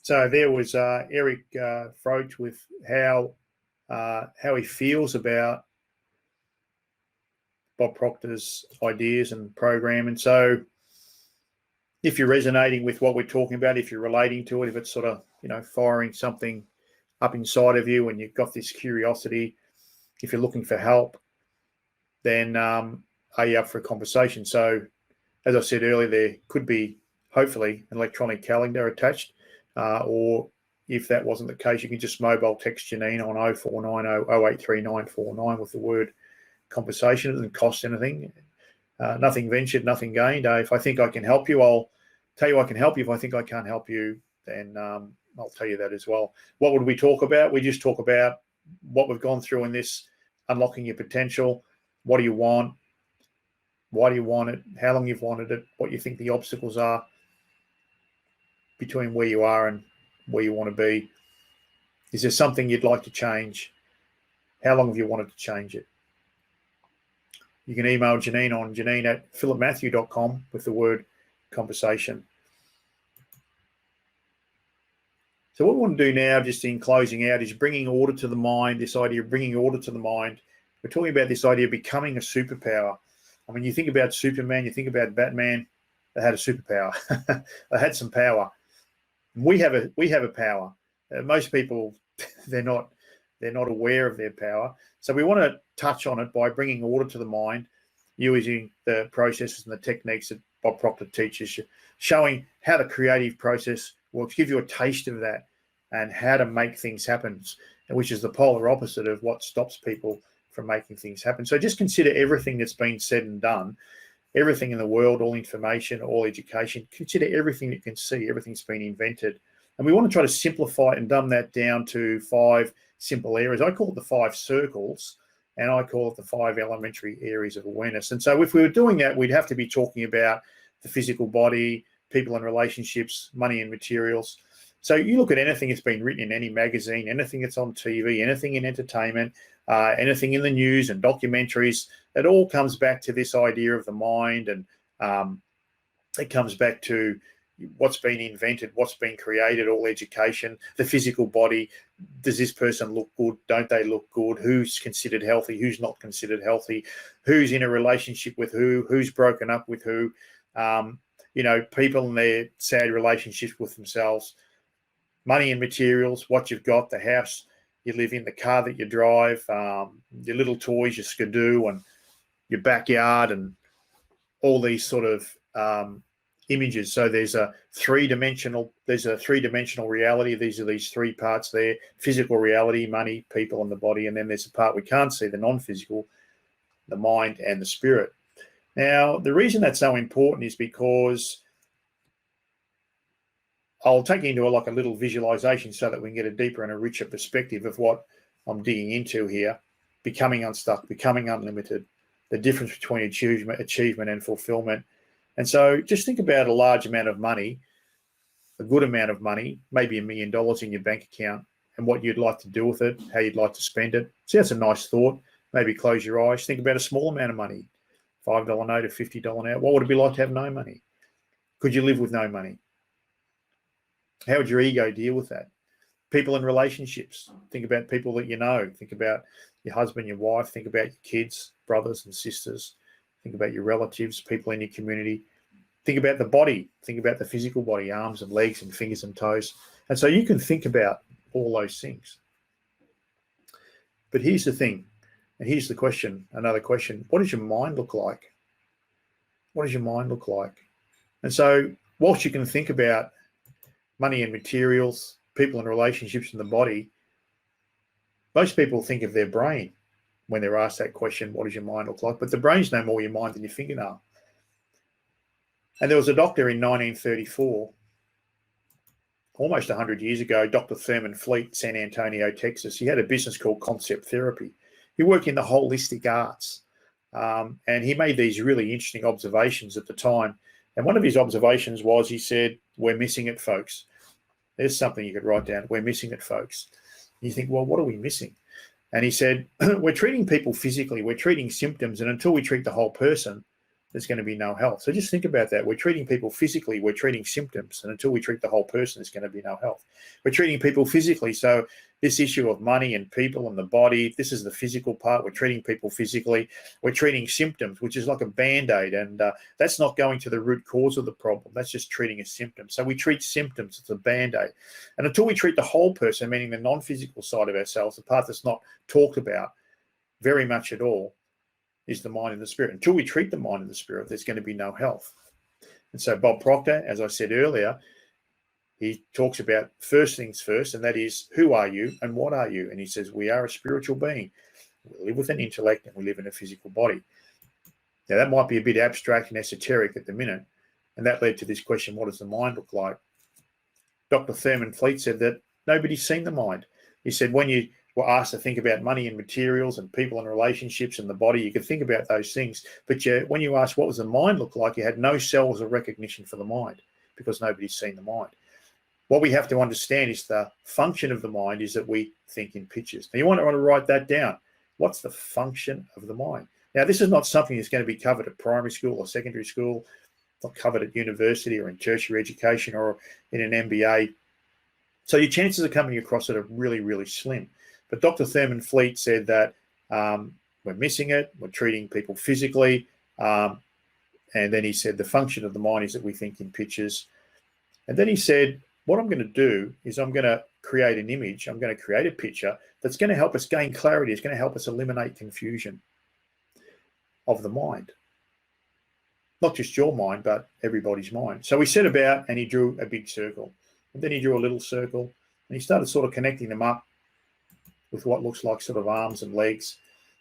So there was Eric Froach with how he feels about Bob Proctor's ideas and program. And so if you're resonating with what we're talking about, if you're relating to it, if it's sort of, you know, firing something up inside of you and you've got this curiosity, if you're looking for help, then are you up for a conversation? So as I said earlier, there could be hopefully an electronic calendar attached, or if that wasn't the case, you can just mobile text Janine on 0490 083949 with the word conversation. It doesn't cost anything. Nothing ventured, nothing gained. If I think I can help you, I'll tell you I can help you. If I think I can't help you, then I'll tell you that as well. What would we talk about? We just talk about what we've gone through in this unlocking your potential. What do you want? Why do you want it? How long you've wanted it? What you think the obstacles are between where you are and where you want to be. Is there something you'd like to change? How long have you wanted to change it? You can email Janine on janine@philipmatthew.com with the word conversation. So what we want to do now, just in closing out, is bringing order to the mind, this idea of bringing order to the mind. We're talking about this idea of becoming a superpower. I mean, you think about Superman, you think about Batman, they had a superpower. They had some power. We have a power. Most people, they're not aware of their power. So we want to touch on it by bringing order to the mind, using the processes and the techniques that Bob Proctor teaches you, showing how the creative process works, give you a taste of that and how to make things happen, which is the polar opposite of what stops people from making things happen. So just consider everything that's been said and done, everything in the world, all information, all education. Consider everything you can see, everything's been invented. And we want to try to simplify it and dumb that down to 5 simple areas. I call it the 5 circles, and I call it the 5 elementary areas of awareness. And so if we were doing that, we'd have to be talking about the physical body, people and relationships, money and materials. So you look at anything that's been written in any magazine, anything that's on TV, anything in entertainment, anything in the news and documentaries, it all comes back to this idea of the mind, and it comes back to what's been invented, what's been created, all education, the physical body. Does this person look good? Don't they look good? Who's considered healthy? Who's not considered healthy? Who's in a relationship with who? Who's broken up with who? You know, people in their sad relationships with themselves. Money and materials, what you've got, the house you live in, the car that you drive, your little toys, your skidoo, and your backyard, and all these sort of images. So there's a three-dimensional reality. These are these 3 parts there: physical reality, money, people, and the body. And then there's a part we can't see, the non-physical, the mind and the spirit. Now, the reason that's so important is because I'll take you into a little visualization so that we can get a deeper and a richer perspective of what I'm digging into here. Becoming unstuck, becoming unlimited, the difference between achievement and fulfillment. And so just think about a large amount of money, a good amount of money, maybe $1 million in your bank account, and what you'd like to do with it, how you'd like to spend it. See, that's a nice thought. Maybe close your eyes. Think about a small amount of money, $5 note, a $50 note. What would it be like to have no money? Could you live with no money? How would your ego deal with that? People in relationships. Think about people that you know. Think about your husband, your wife. Think about your kids, brothers and sisters. Think about your relatives, people in your community. Think about the body. Think about the physical body, arms and legs and fingers and toes. And so you can think about all those things. But here's the thing, and here's the question, another question. What does your mind look like? What does your mind look like? And so whilst you can think about money and materials, people and relationships in the body, most people think of their brain when they're asked that question, what does your mind look like? But the brain's no more your mind than your fingernail. And there was a doctor in 1934, almost 100 years ago, Dr. Thurman Fleet, San Antonio, Texas. He had a business called Concept Therapy. He worked in the holistic arts, and he made these really interesting observations at the time. And one of his observations was, he said, we're missing it, folks. There's something you could write down. We're missing it, folks. You think, well, what are we missing? And he said, we're treating people physically. We're treating symptoms. And until we treat the whole person, there's going to be no health. So just think about that. We're treating people physically. We're treating symptoms. And until we treat the whole person, there's going to be no health. We're treating people physically. So this issue of money and people and the body, this is the physical part. We're treating people physically. We're treating symptoms, which is like a Band-Aid. And that's not going to the root cause of the problem. That's just treating a symptom. So we treat symptoms. It's a Band-Aid. And until we treat the whole person, meaning the non-physical side of ourselves, the part that's not talked about very much at all, is the mind and the spirit. Until we treat the mind and the spirit, there's going to be no health. And so Bob Proctor, as I said earlier, he talks about first things first, and that is, who are you and what are you? And he says, we are a spiritual being. We live with an intellect and we live in a physical body. Now, that might be a bit abstract and esoteric at the minute, and that led to this question, what does the mind look like? Dr. Thurman Fleet said that nobody's seen the mind. He said, when you were asked to think about money and materials and people and relationships and the body, you could think about those things. But when you asked what does the mind look like, you had no cells of recognition for the mind because nobody's seen the mind. What we have to understand is the function of the mind is that we think in pictures. Now, you want to write that down. What's the function of the mind? Now, this is not something that's going to be covered at primary school or secondary school, not covered at university or in tertiary education or in an MBA. So your chances of coming across it are really, really slim. But Dr. Thurman Fleet said that we're missing it, we're treating people physically, and then he said the function of the mind is that we think in pictures. And then he said, what I'm going to do is I'm going to create an image, I'm going to create a picture that's going to help us gain clarity, it's going to help us eliminate confusion of the mind. Not just your mind, but everybody's mind. So he set about and he drew a big circle. And then he drew a little circle, and he started sort of connecting them up with what looks like sort of arms and legs.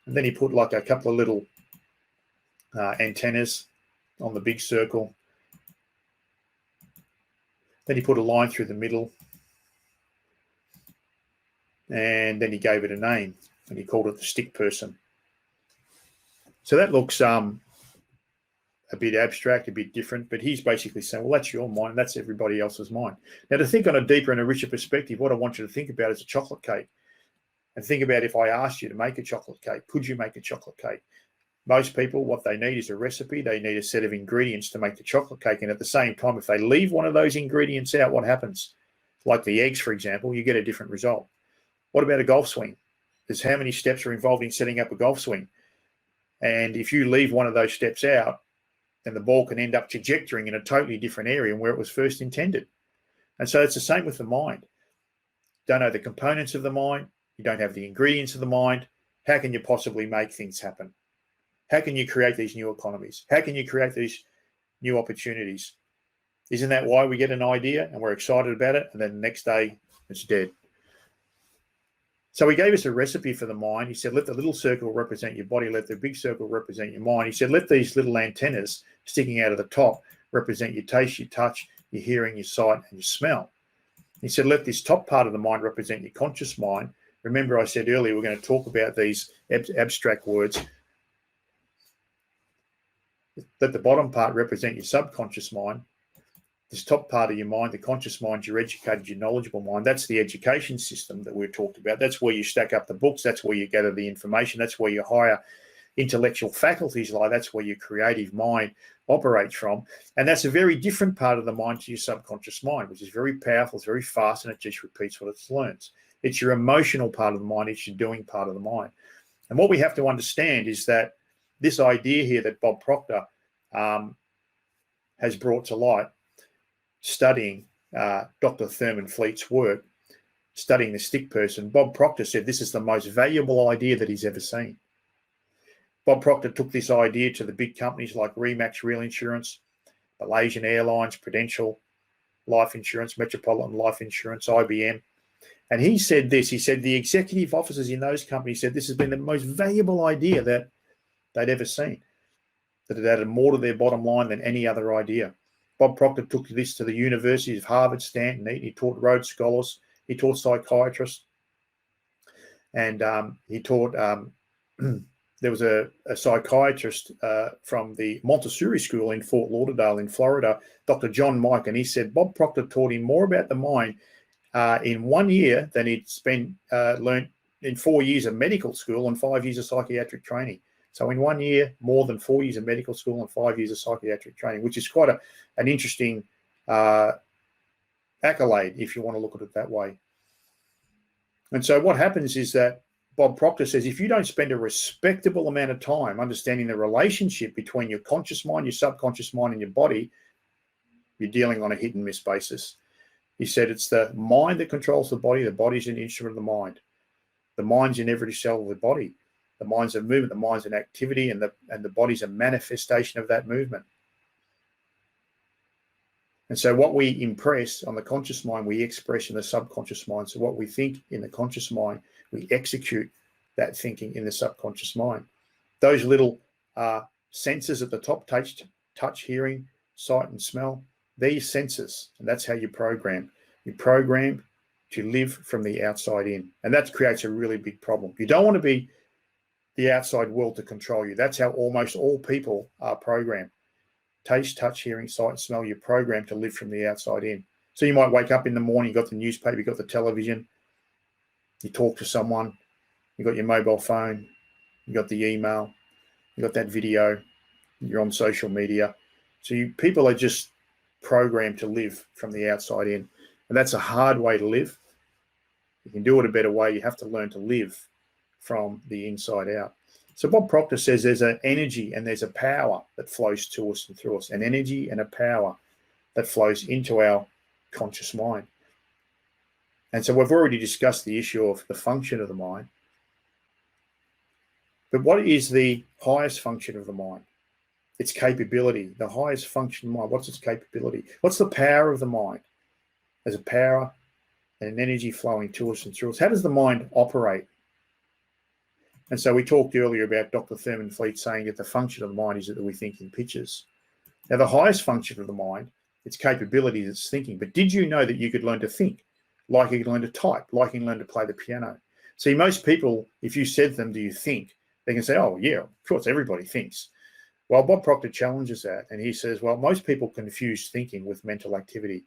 And then he put like a couple of little antennas on the big circle. Then he put a line through the middle. And then he gave it a name, and he called it the stick person. So that looks a bit abstract, a bit different, but he's basically saying, well, that's your mind, that's everybody else's mind. Now, to think on a deeper and a richer perspective, what I want you to think about is a chocolate cake. And think about if I asked you to make a chocolate cake, could you make a chocolate cake? Most people, what they need is a recipe. They need a set of ingredients to make the chocolate cake. And at the same time, if they leave one of those ingredients out, what happens? Like the eggs, for example, you get a different result. What about a golf swing? There's how many steps are involved in setting up a golf swing? And if you leave one of those steps out, then the ball can end up trajectorying in a totally different area than where it was first intended. And so it's the same with the mind. Don't know the components of the mind. You don't have the ingredients of the mind. How can you possibly make things happen? How can you create these new economies? How can you create these new opportunities? Isn't that why we get an idea and we're excited about it, and then the next day it's dead? So he gave us a recipe for the mind. He said, let the little circle represent your body, let the big circle represent your mind. He said, let these little antennas sticking out of the top represent your taste, your touch, your hearing, your sight, and your smell. He said, let this top part of the mind represent your conscious mind. Remember, I said earlier, we're going to talk about these abstract words. Let the bottom part represent your subconscious mind. This top part of your mind, the conscious mind, your educated, your knowledgeable mind, that's the education system that we've talked about. That's where you stack up the books. That's where you gather the information. That's where your higher intellectual faculties lie. That's where your creative mind operates from. And that's a very different part of the mind to your subconscious mind, which is very powerful, it's very fast, and it just repeats what it learns. It's your emotional part of the mind. It's your doing part of the mind. And what we have to understand is that this idea here that Bob Proctor has brought to light, studying Dr. Thurman Fleet's work, studying the stick person, Bob Proctor said this is the most valuable idea that he's ever seen. Bob Proctor took this idea to the big companies like Remax Real Insurance, Malaysian Airlines, Prudential Life Insurance, Metropolitan Life Insurance, IBM. And he said this, he said the executive officers in those companies said this has been the most valuable idea that they'd ever seen, that it added more to their bottom line than any other idea. Bob Proctor took this to the universities of Harvard, Stanton, Eton. He taught Rhodes Scholars. He taught psychiatrists. And he taught, there was a psychiatrist from the Montessori School in Fort Lauderdale in Florida, Dr. John Mike, and he said Bob Proctor taught him more about the mind in 1 year than he'd learned in 4 years of medical school and 5 years of psychiatric training. So in 1 year, more than 4 years of medical school and 5 years of psychiatric training, which is quite an interesting accolade, if you want to look at it that way. And so what happens is that Bob Proctor says if you don't spend a respectable amount of time understanding the relationship between your conscious mind, your subconscious mind, and your body, you're dealing on a hit and miss basis. He said it's the mind that controls the body's an instrument of the mind. The mind's in every cell of the body. The mind's a movement, the mind's an activity, and the body's a manifestation of that movement. And so what we impress on the conscious mind, we express in the subconscious mind. So what we think in the conscious mind, we execute that thinking in the subconscious mind. Those little senses at the top, touch, hearing, sight, and smell, these senses, and that's how you program. You program to live from the outside in. And that creates a really big problem. You don't want to be the outside world to control you. That's how almost all people are programmed. Taste, touch, hearing, sight, smell, you're programmed to live from the outside in. So you might wake up in the morning, you've got the newspaper, you've got the television, you talk to someone, you've got your mobile phone, you've got the email, you've got that video, you're on social media. So people are just programmed to live from the outside in. And that's a hard way to live. You can do it a better way. You have to learn to live from the inside out. So Bob Proctor says there's an energy and there's a power that flows to us and through us, an energy and a power that flows into our conscious mind. And so we've already discussed the issue of the function of the mind. But what is the highest function of the mind? Its capability, the highest function of the mind. What's its capability? What's the power of the mind? There's a power and an energy flowing to us and through us. How does the mind operate? And so we talked earlier about Dr. Thurman Fleet saying that the function of the mind is that we think in pictures. Now, the highest function of the mind, its capability is its thinking. But did you know that you could learn to think, like you could learn to type, like you can learn to play the piano? See, most people, if you said to them, do you think? They can say, oh, yeah, of course, everybody thinks. Well, Bob Proctor challenges that. And he says, well, most people confuse thinking with mental activity.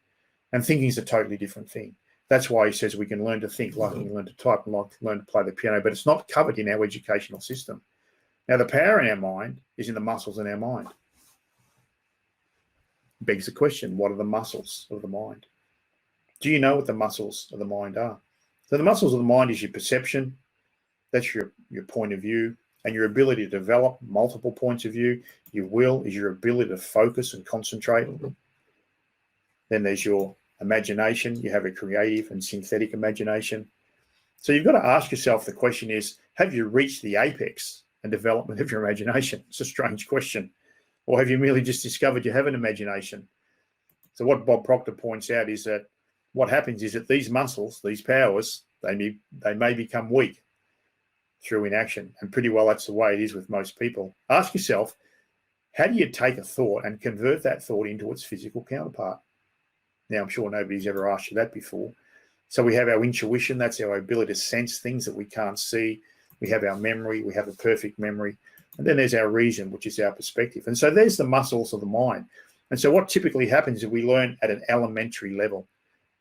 And thinking is a totally different thing. That's why he says we can learn to think like we can learn to type and like learn to play the piano, but it's not covered in our educational system. Now, the power in our mind is in the muscles in our mind. Begs the question, what are the muscles of the mind? Do you know what the muscles of the mind are? So the muscles of the mind is your perception, that's your point of view, and your ability to develop multiple points of view. Your will is your ability to focus and concentrate. Then there's your imagination. You have a creative and synthetic imagination. So you've got to ask yourself, the question is, have you reached the apex and development of your imagination? It's a strange question. Or have you merely just discovered you have an imagination? So what Bob Proctor points out is that what happens is that these muscles, these powers, they may become weak through inaction. And pretty well that's the way it is with most people. Ask yourself, how do you take a thought and convert that thought into its physical counterpart? Now, I'm sure nobody's ever asked you that before. So we have our intuition. That's our ability to sense things that we can't see. We have our memory. We have a perfect memory. And then there's our reason, which is our perspective. And so there's the muscles of the mind. And so what typically happens is we learn at an elementary level.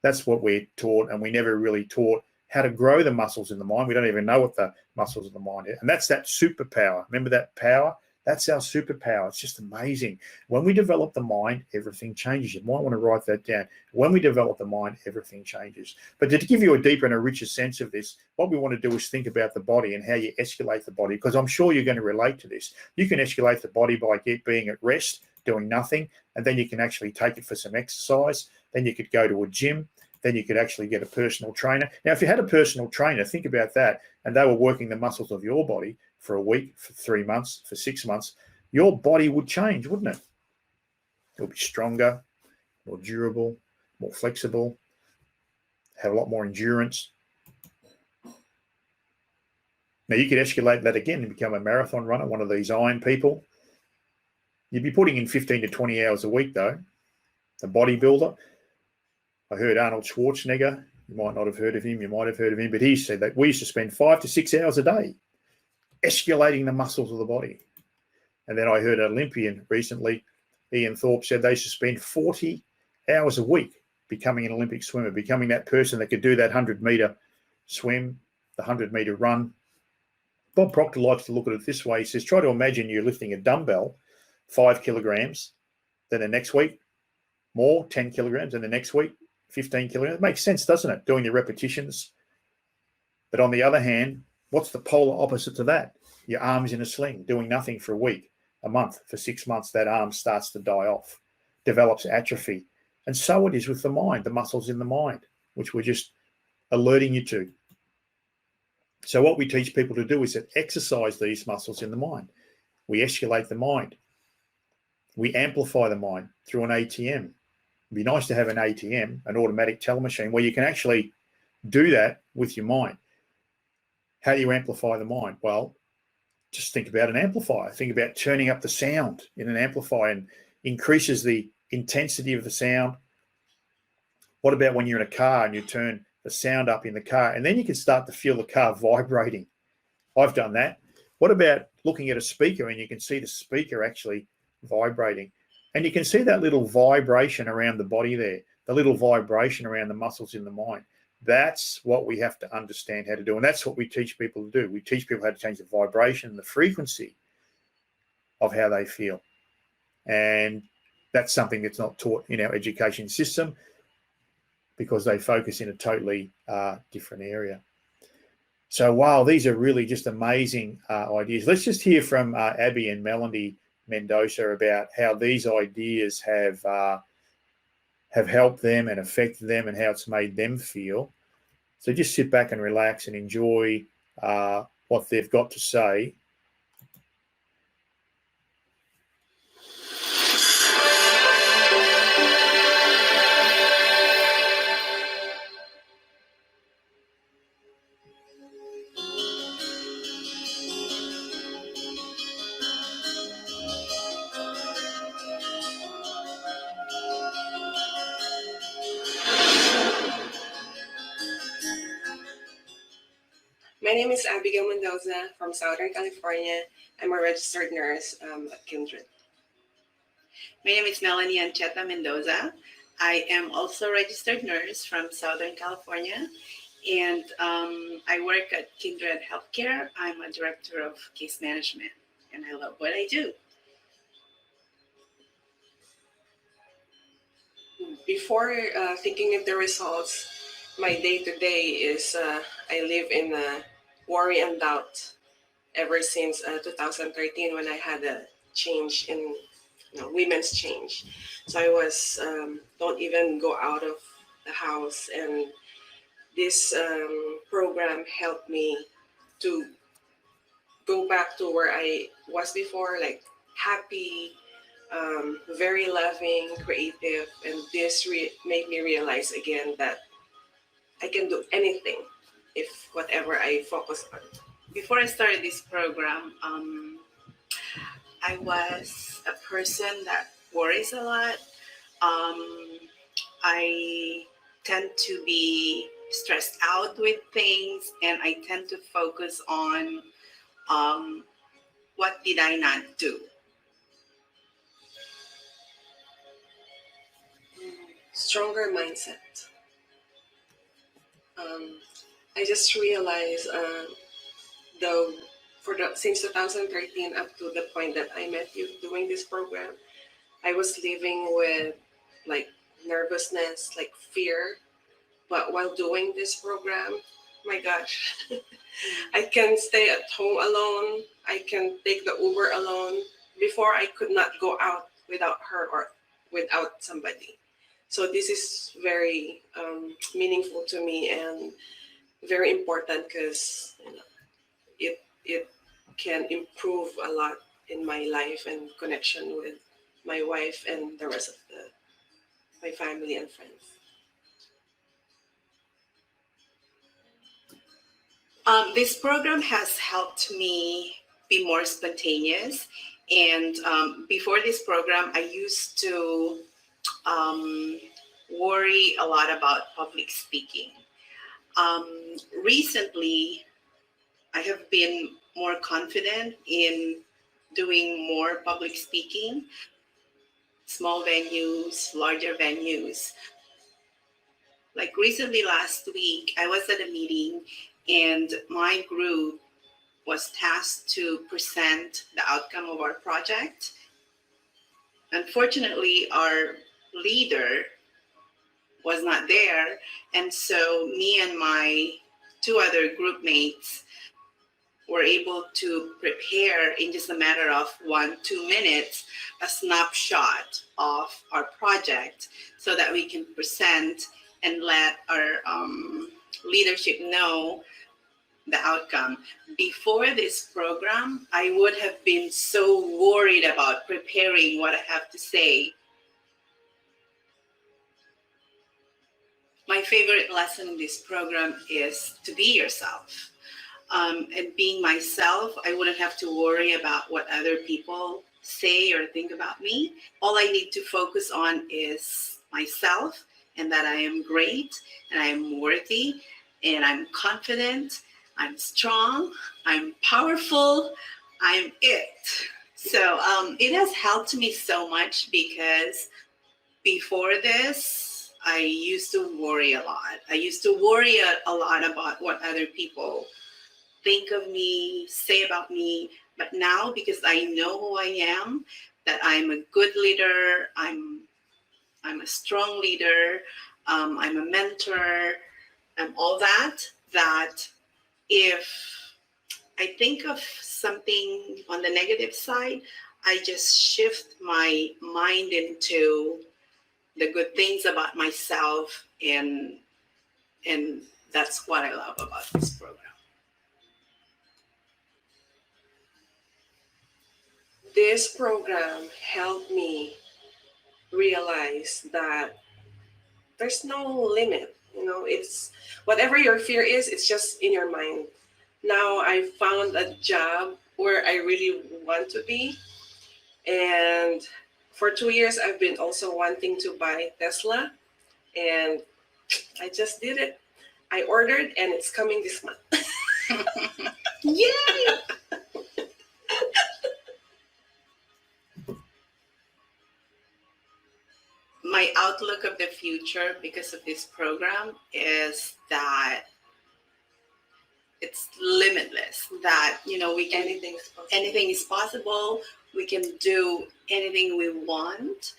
That's what we're taught, and we never really taught how to grow the muscles in the mind. We don't even know what the muscles of the mind are. And that's that superpower. Remember that power? That's our superpower. It's just amazing. When we develop the mind, everything changes. You might want to write that down. When we develop the mind, everything changes. But to give you a deeper and a richer sense of this, what we want to do is think about the body and how you escalate the body, because I'm sure you're going to relate to this. You can escalate the body by being at rest, doing nothing, and then you can actually take it for some exercise. Then you could go to a gym. Then you could actually get a personal trainer. Now, if you had a personal trainer, think about that, and they were working the muscles of your body for a week, for 3 months, for 6 months, your body would change, wouldn't it? It would be stronger, more durable, more flexible, have a lot more endurance. Now, you could escalate that again and become a marathon runner, one of these iron people. You'd be putting in 15 to 20 hours a week, though. A bodybuilder. I heard Arnold Schwarzenegger. You might not have heard of him. You might have heard of him. But he said that we used to spend 5 to 6 hours a day escalating the muscles of the body. And then I heard an Olympian recently, Ian Thorpe, said they used to spend 40 hours a week becoming an Olympic swimmer, becoming that person that could do that 100-meter swim, the 100-meter run. Bob Proctor likes to look at it this way. He says, try to imagine you're lifting a dumbbell, 5 kilograms, then the next week, more, 10 kilograms, and the next week, 15 kilograms. It makes sense, doesn't it? Doing the repetitions. But on the other hand, what's the polar opposite to that? Your arm's in a sling, doing nothing for a week, a month, for 6 months, that arm starts to die off, develops atrophy. And so it is with the mind, the muscles in the mind, which we're just alerting you to. So what we teach people to do is to exercise these muscles in the mind. We escalate the mind. We amplify the mind through an ATM. It'd be nice to have an ATM, an automatic teller machine, where you can actually do that with your mind. How do you amplify the mind? Well, just think about an amplifier. Think about turning up the sound in an amplifier and increases the intensity of the sound. What about when you're in a car and you turn the sound up in the car, and then you can start to feel the car vibrating? I've done that. What about looking at a speaker and you can see the speaker actually vibrating? And you can see that little vibration around the body there, the little vibration around the muscles in the mind. That's what we have to understand how to do. And that's what we teach people to do. We teach people how to change the vibration, the frequency of how they feel. And that's something that's not taught in our education system because they focus in a totally different area. So, wow, these are really just amazing ideas. Let's just hear from Abby and Melanie Mendoza about how these ideas have helped them and affected them and how it's made them feel. So just sit back and relax and enjoy what they've got to say. My name is Abigail Mendoza from Southern California. I'm a registered nurse at Kindred. My name is Melanie Ancheta Mendoza. I am also a registered nurse from Southern California, and I work at Kindred Healthcare. I'm a director of case management, and I love what I do. Before thinking of the results, my day-to-day is I live in worry and doubt ever since 2013 when I had a change in women's change. So I was don't even go out of the house, and this program helped me to go back to where I was before, like happy, very loving, creative, and this made me realize again that I can do anything if whatever I focus on. Before I started this program, I was a person that worries a lot. I tend to be stressed out with things, and I tend to focus on What did I not do? Stronger mindset. I just realized since 2013 up to the point that I met you doing this program, I was living with like nervousness, like fear. But while doing this program, my gosh, I can stay at home alone. I can take the Uber alone. Before, I could not go out without her or without somebody. So this is very meaningful to me and very important because it can improve a lot in my life and connection with my wife and the rest of my family and friends. This program has helped me be more spontaneous. And before this program, I used to worry a lot about public speaking. Recently, I have been more confident in doing more public speaking, small venues, larger venues. Like recently last week, I was at a meeting and my group was tasked to present the outcome of our project. Unfortunately, our leader was not there, and so me and my two other group mates were able to prepare in just a matter of 1-2 minutes a snapshot of our project so that we can present and let our leadership know the outcome. Before this program, I would have been so worried about preparing what I have to say. My favorite lesson in this program is to be yourself. And being myself, I wouldn't have to worry about what other people say or think about me. All I need to focus on is myself and that I am great and I am worthy and I'm confident, I'm strong, I'm powerful, I'm it. So it has helped me so much because before this, I used to worry a lot. I used to worry a lot about what other people think of me, say about me. But now, because I know who I am, that I'm a good leader, I'm a strong leader, I'm a mentor, I'm all that if I think of something on the negative side, I just shift my mind into the good things about myself, and that's what I love about this program. This program helped me realize that there's no limit. It's whatever your fear is, it's just in your mind. Now I found a job where I really want to be. And for 2 years, I've been also wanting to buy Tesla. And I just did it. I ordered and it's coming this month. Yay! My outlook of the future because of this program is that it's limitless, that we can anything is possible, we can do anything we want,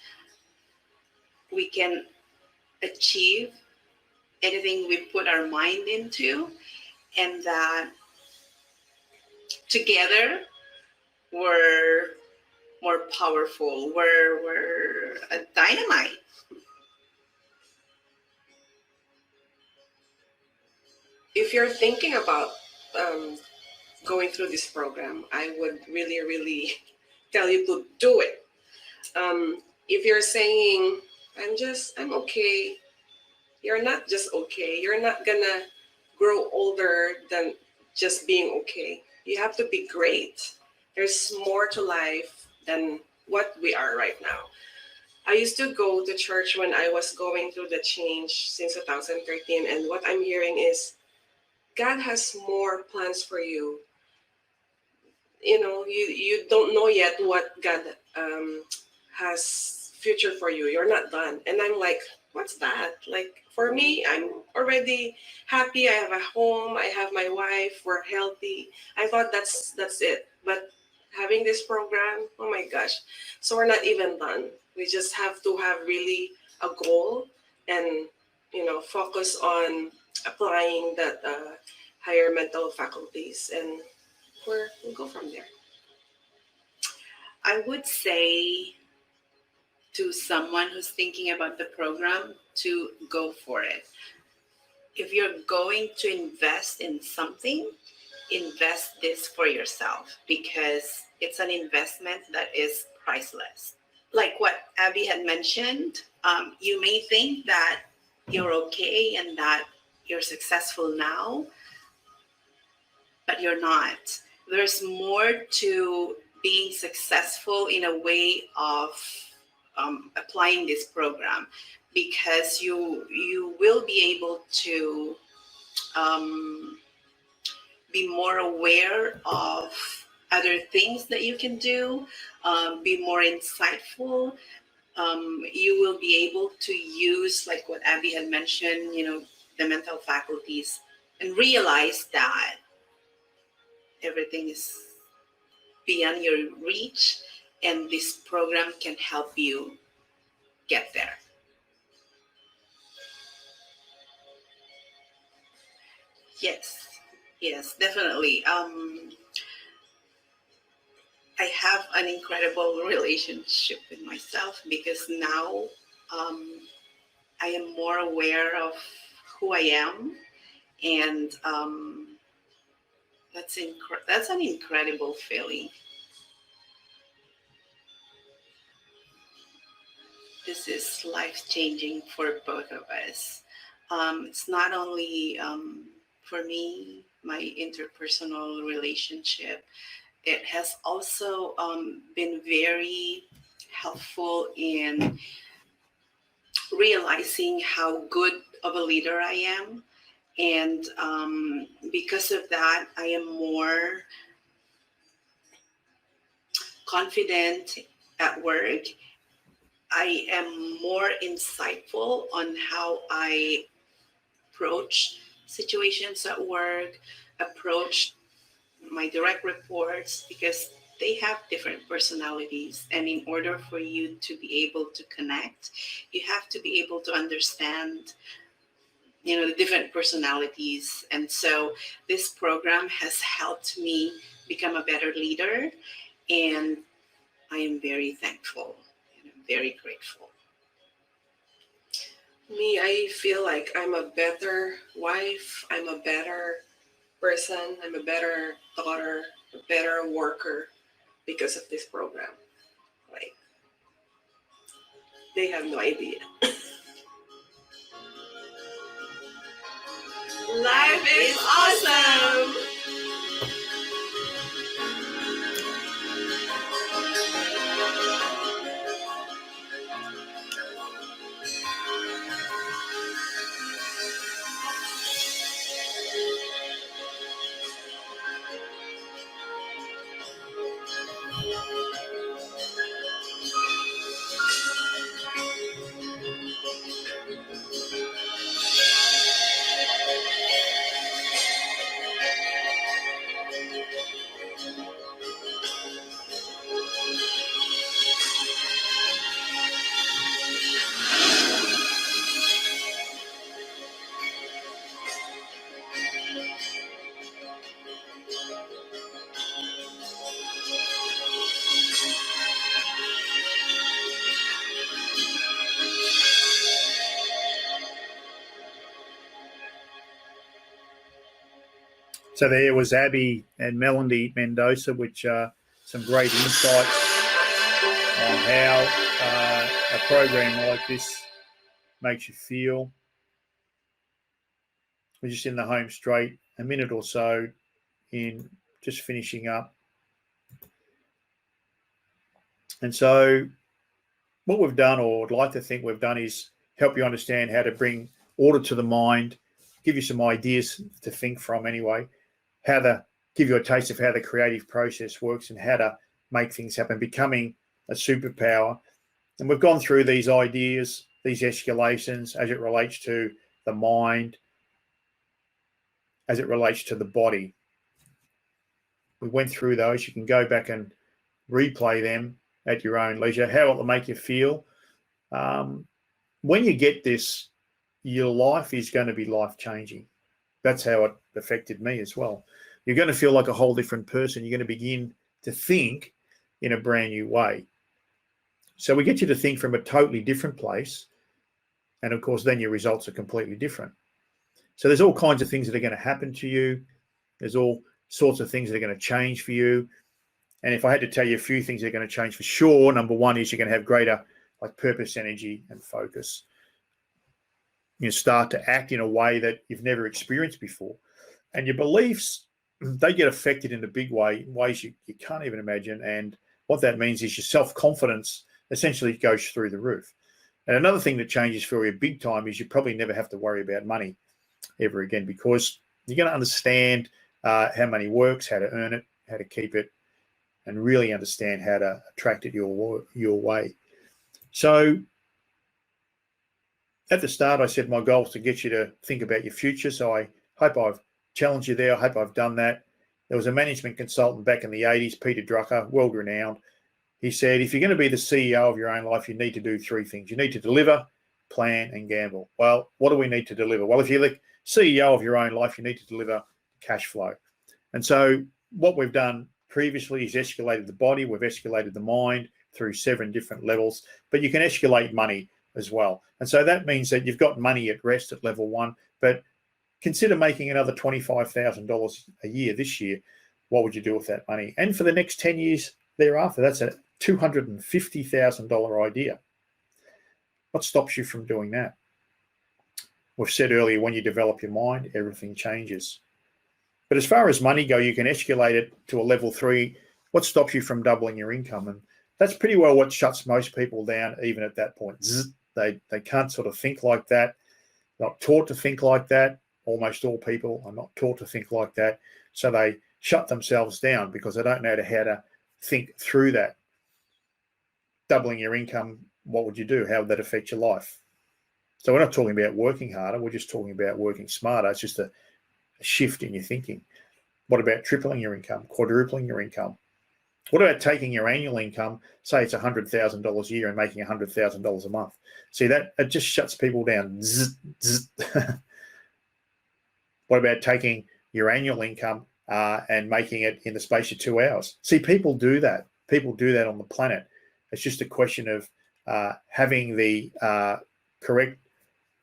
we can achieve anything we put our mind into, and that together we're more powerful, we're a dynamite. If you're thinking about going through this program, I would really, really tell you to do it. If you're saying, I'm okay, you're not just okay. You're not gonna grow older than just being okay. You have to be great. There's more to life than what we are right now. I used to go to church when I was going through the change since 2013, and what I'm hearing is God has more plans for you. you don't know yet what God has future for you. You're not done. And I'm like, what's that? Like, for me, I'm already happy. I have a home. I have my wife. We're healthy. I thought that's it. But having this program, oh my gosh. So we're not even done. We just have to have really a goal and, focus on applying that higher mental faculties, and we'll go from there. I would say to someone who's thinking about the program to go for it. If you're going to invest in something, invest this for yourself, because it's an investment that is priceless. Like what Abby had mentioned, you may think that you're okay and that you're successful now, but you're not. There's more to being successful in a way of applying this program, because you will be able to be more aware of other things that you can do, be more insightful. You will be able to use, like what Abby had mentioned, the mental faculties, and realize that everything is beyond your reach, and this program can help you get there. Yes, definitely. I have an incredible relationship with myself, because now I am more aware of who I am, and that's an incredible feeling. This is life-changing for both of us. It's not only for me, my interpersonal relationship. It has also been very helpful in realizing how good of a leader I am. And because of that, I am more confident at work. I am more insightful on how I approach situations at work, approach my direct reports, because they have different personalities. And in order for you to be able to connect, you have to be able to understand, the different personalities. And so this program has helped me become a better leader. And I am very thankful and I'm very grateful. Me, I feel like I'm a better wife. I'm a better person. I'm a better daughter, a better worker because of this program. Like, they have no idea. Life is awesome! So there was Abby and Melanie Mendoza, which are some great insights on how a program like this makes you feel. We're just in the home straight, a minute or so in, just finishing up. And so what we've done, or I'd like to think we've done, is help you understand how to bring order to the mind, give you some ideas to think from anyway, how the give you a taste of how the creative process works and how to make things happen, becoming a superpower. And we've gone through these ideas, these escalations as it relates to the mind, as it relates to the body. We went through those. You can go back and replay them at your own leisure. How will it make you feel? When you get this, your life is going to be life-changing. That's how it affected me as well. You're going to feel like a whole different person. You're going to begin to think in a brand new way. So we get you to think from a totally different place. And of course, then your results are completely different. So there's all kinds of things that are going to happen to you. There's all sorts of things that are going to change for you. And if I had to tell you a few things that are going to change for sure, number one is you're going to have greater purpose, energy, and focus. You start to act in a way that you've never experienced before. And your beliefs, they get affected in a big way, in ways you can't even imagine. And what that means is your self-confidence essentially goes through the roof. And another thing that changes for you big time is you probably never have to worry about money ever again, because you're going to understand how money works, how to earn it, how to keep it, and really understand how to attract it your way. So at the start, I said my goal is to get you to think about your future. So I hope I've challenged you there. I hope I've done that. There was a management consultant back in the 80s, Peter Drucker, world-renowned. He said, if you're going to be the CEO of your own life, you need to do three things. You need to deliver, plan, and gamble. Well, what do we need to deliver? Well, if you're the CEO of your own life, you need to deliver cash flow. And so what we've done previously is escalated the body. We've escalated the mind through 7 different levels, but you can escalate money as well. And so that means that you've got money at rest at level 1, but consider making another $25,000 a year this year. What would you do with that money? And for the next 10 years thereafter, that's a $250,000 idea. What stops you from doing that? We've said earlier, when you develop your mind, everything changes. But as far as money go, you can escalate it to a level 3. What stops you from doubling your income? And that's pretty well what shuts most people down, even at that point. They can't sort of think like that. They're not taught to think like that. Almost all people are not taught to think like that. So they shut themselves down because they don't know how to think through that. Doubling your income, what would you do? How would that affect your life? So we're not talking about working harder. We're just talking about working smarter. It's just a shift in your thinking. What about tripling your income, quadrupling your income? What about taking your annual income, say it's $100,000 a year, and making $100,000 a month? See, that it just shuts people down. What about taking your annual income and making it in the space of 2 hours? See, people do that. People do that on the planet. It's just a question of having the correct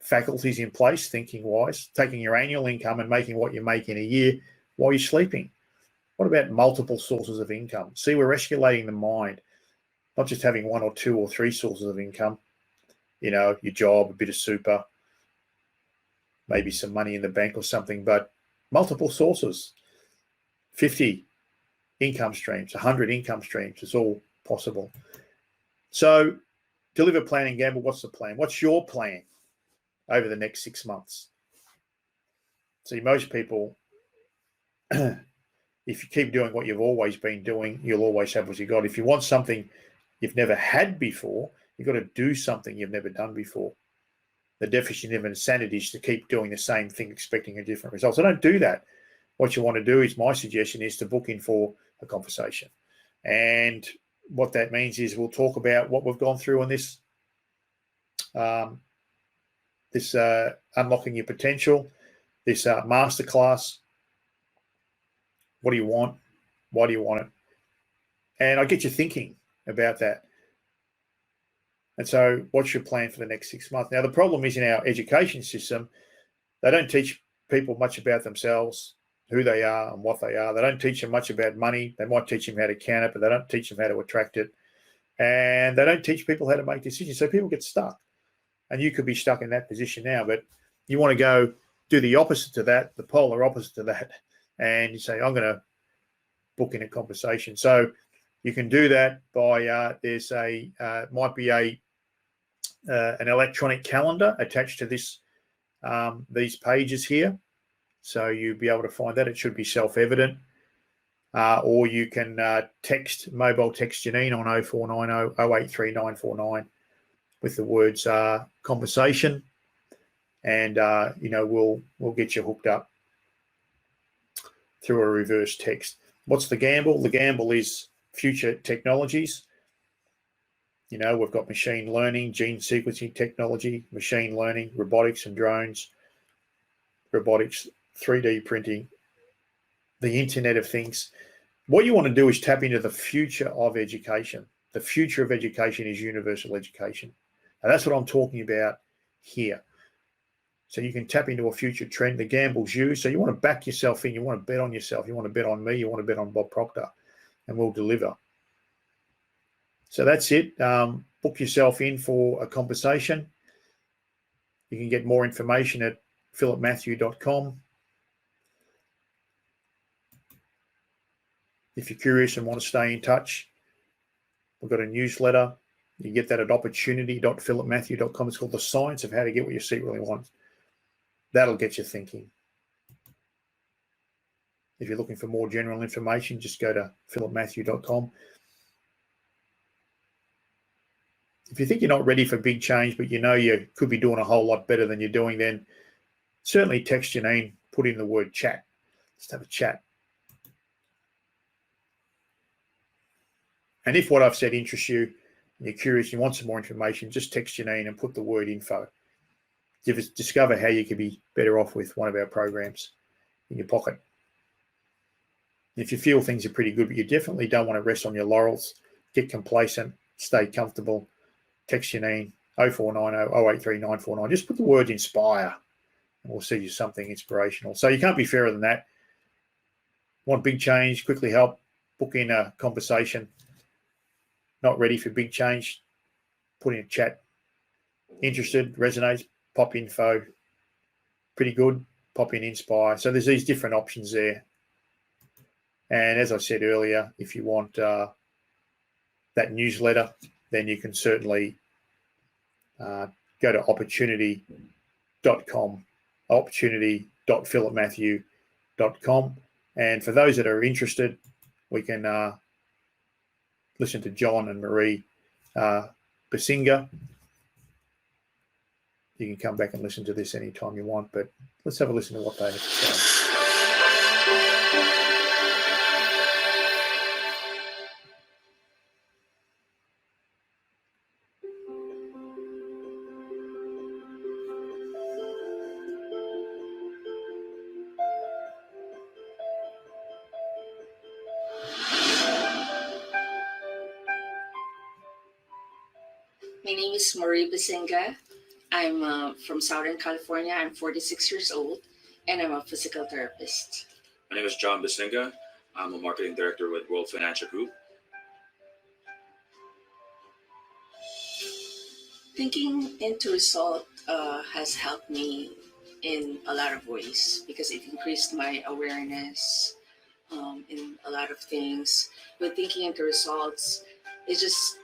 faculties in place, thinking-wise, taking your annual income and making what you make in a year while you're sleeping. What about multiple sources of income? See, we're escalating the mind, not just having 1 or 2 or 3 sources of income, your job, a bit of super, maybe some money in the bank or something, but multiple sources, 50 income streams, 100 income streams, it's all possible. So deliver, plan, and gamble. What's the plan? What's your plan over the next 6 months? See, most people, if you keep doing what you've always been doing, you'll always have what you got. If you want something you've never had before, you've got to do something you've never done before. The definition of insanity is to keep doing the same thing, expecting a different result. So don't do that. What you want to do is, my suggestion is to book in for a conversation. And what that means is we'll talk about what we've gone through on this, unlocking your potential, this masterclass. What do you want? Why do you want it? And I get you thinking about that. And so what's your plan for the next 6 months? Now, the problem is in our education system, they don't teach people much about themselves, who they are and what they are. They don't teach them much about money. They might teach them how to count it, but they don't teach them how to attract it. And they don't teach people how to make decisions. So people get stuck. And you could be stuck in that position now, but you want to go do the opposite to that, the polar opposite to that. And you say, I'm going to book in a conversation. So you can do that by, there's might be an electronic calendar attached to this, these pages here. So you'll be able to find that. It should be self-evident. or you can mobile text Janine on 0490 083949 with the words conversation, and we'll get you hooked up through a reverse text. What's the gamble? The gamble is future technologies. We've got machine learning, gene sequencing technology, machine learning, robotics and drones, robotics, 3D printing, the Internet of Things. What you want to do is tap into the future of education. The future of education is universal education. And that's what I'm talking about here. So you can tap into a future trend. The gamble's you. So you want to back yourself in. You want to bet on yourself. You want to bet on me. You want to bet on Bob Proctor. And we'll deliver. So that's it. Book yourself in for a conversation. You can get more information at philipmatthew.com. If you're curious and want to stay in touch, we've got a newsletter. You get that at opportunity.philipmatthew.com. It's called The Science of How to Get What Your Seat Really Wants. That'll get you thinking. If you're looking for more general information, just go to philipmatthew.com. If you think you're not ready for big change, but you could be doing a whole lot better than you're doing, then certainly text Janine, put in the word chat. Let's have a chat. And if what I've said interests you, and you're curious, you want some more information, just text Janine and put the word info. Discover how you could be better off with one of our programs in your pocket. If you feel things are pretty good, but you definitely don't want to rest on your laurels, get complacent, stay comfortable, text Janine 0490 083949. Just put the word inspire and we'll send you something inspirational. So you can't be fairer than that. Want big change, quickly help, book in a conversation. Not ready for big change, put in a chat. Interested, resonates, pop info. Pretty good, pop in inspire. So there's these different options there. And as I said earlier, if you want that newsletter, then you can certainly go to opportunity.com, opportunity.philipmatthew.com. And for those that are interested, we can listen to John and Marie Basinga. You can come back and listen to this anytime you want, but let's have a listen to what they have to say. My name is Marie Basinga. I'm from Southern California. I'm 46 years old, and I'm a physical therapist. My name is John Basinga. I'm a marketing director with World Financial Group. Thinking into result has helped me in a lot of ways because it increased my awareness in a lot of things. With thinking into results, it just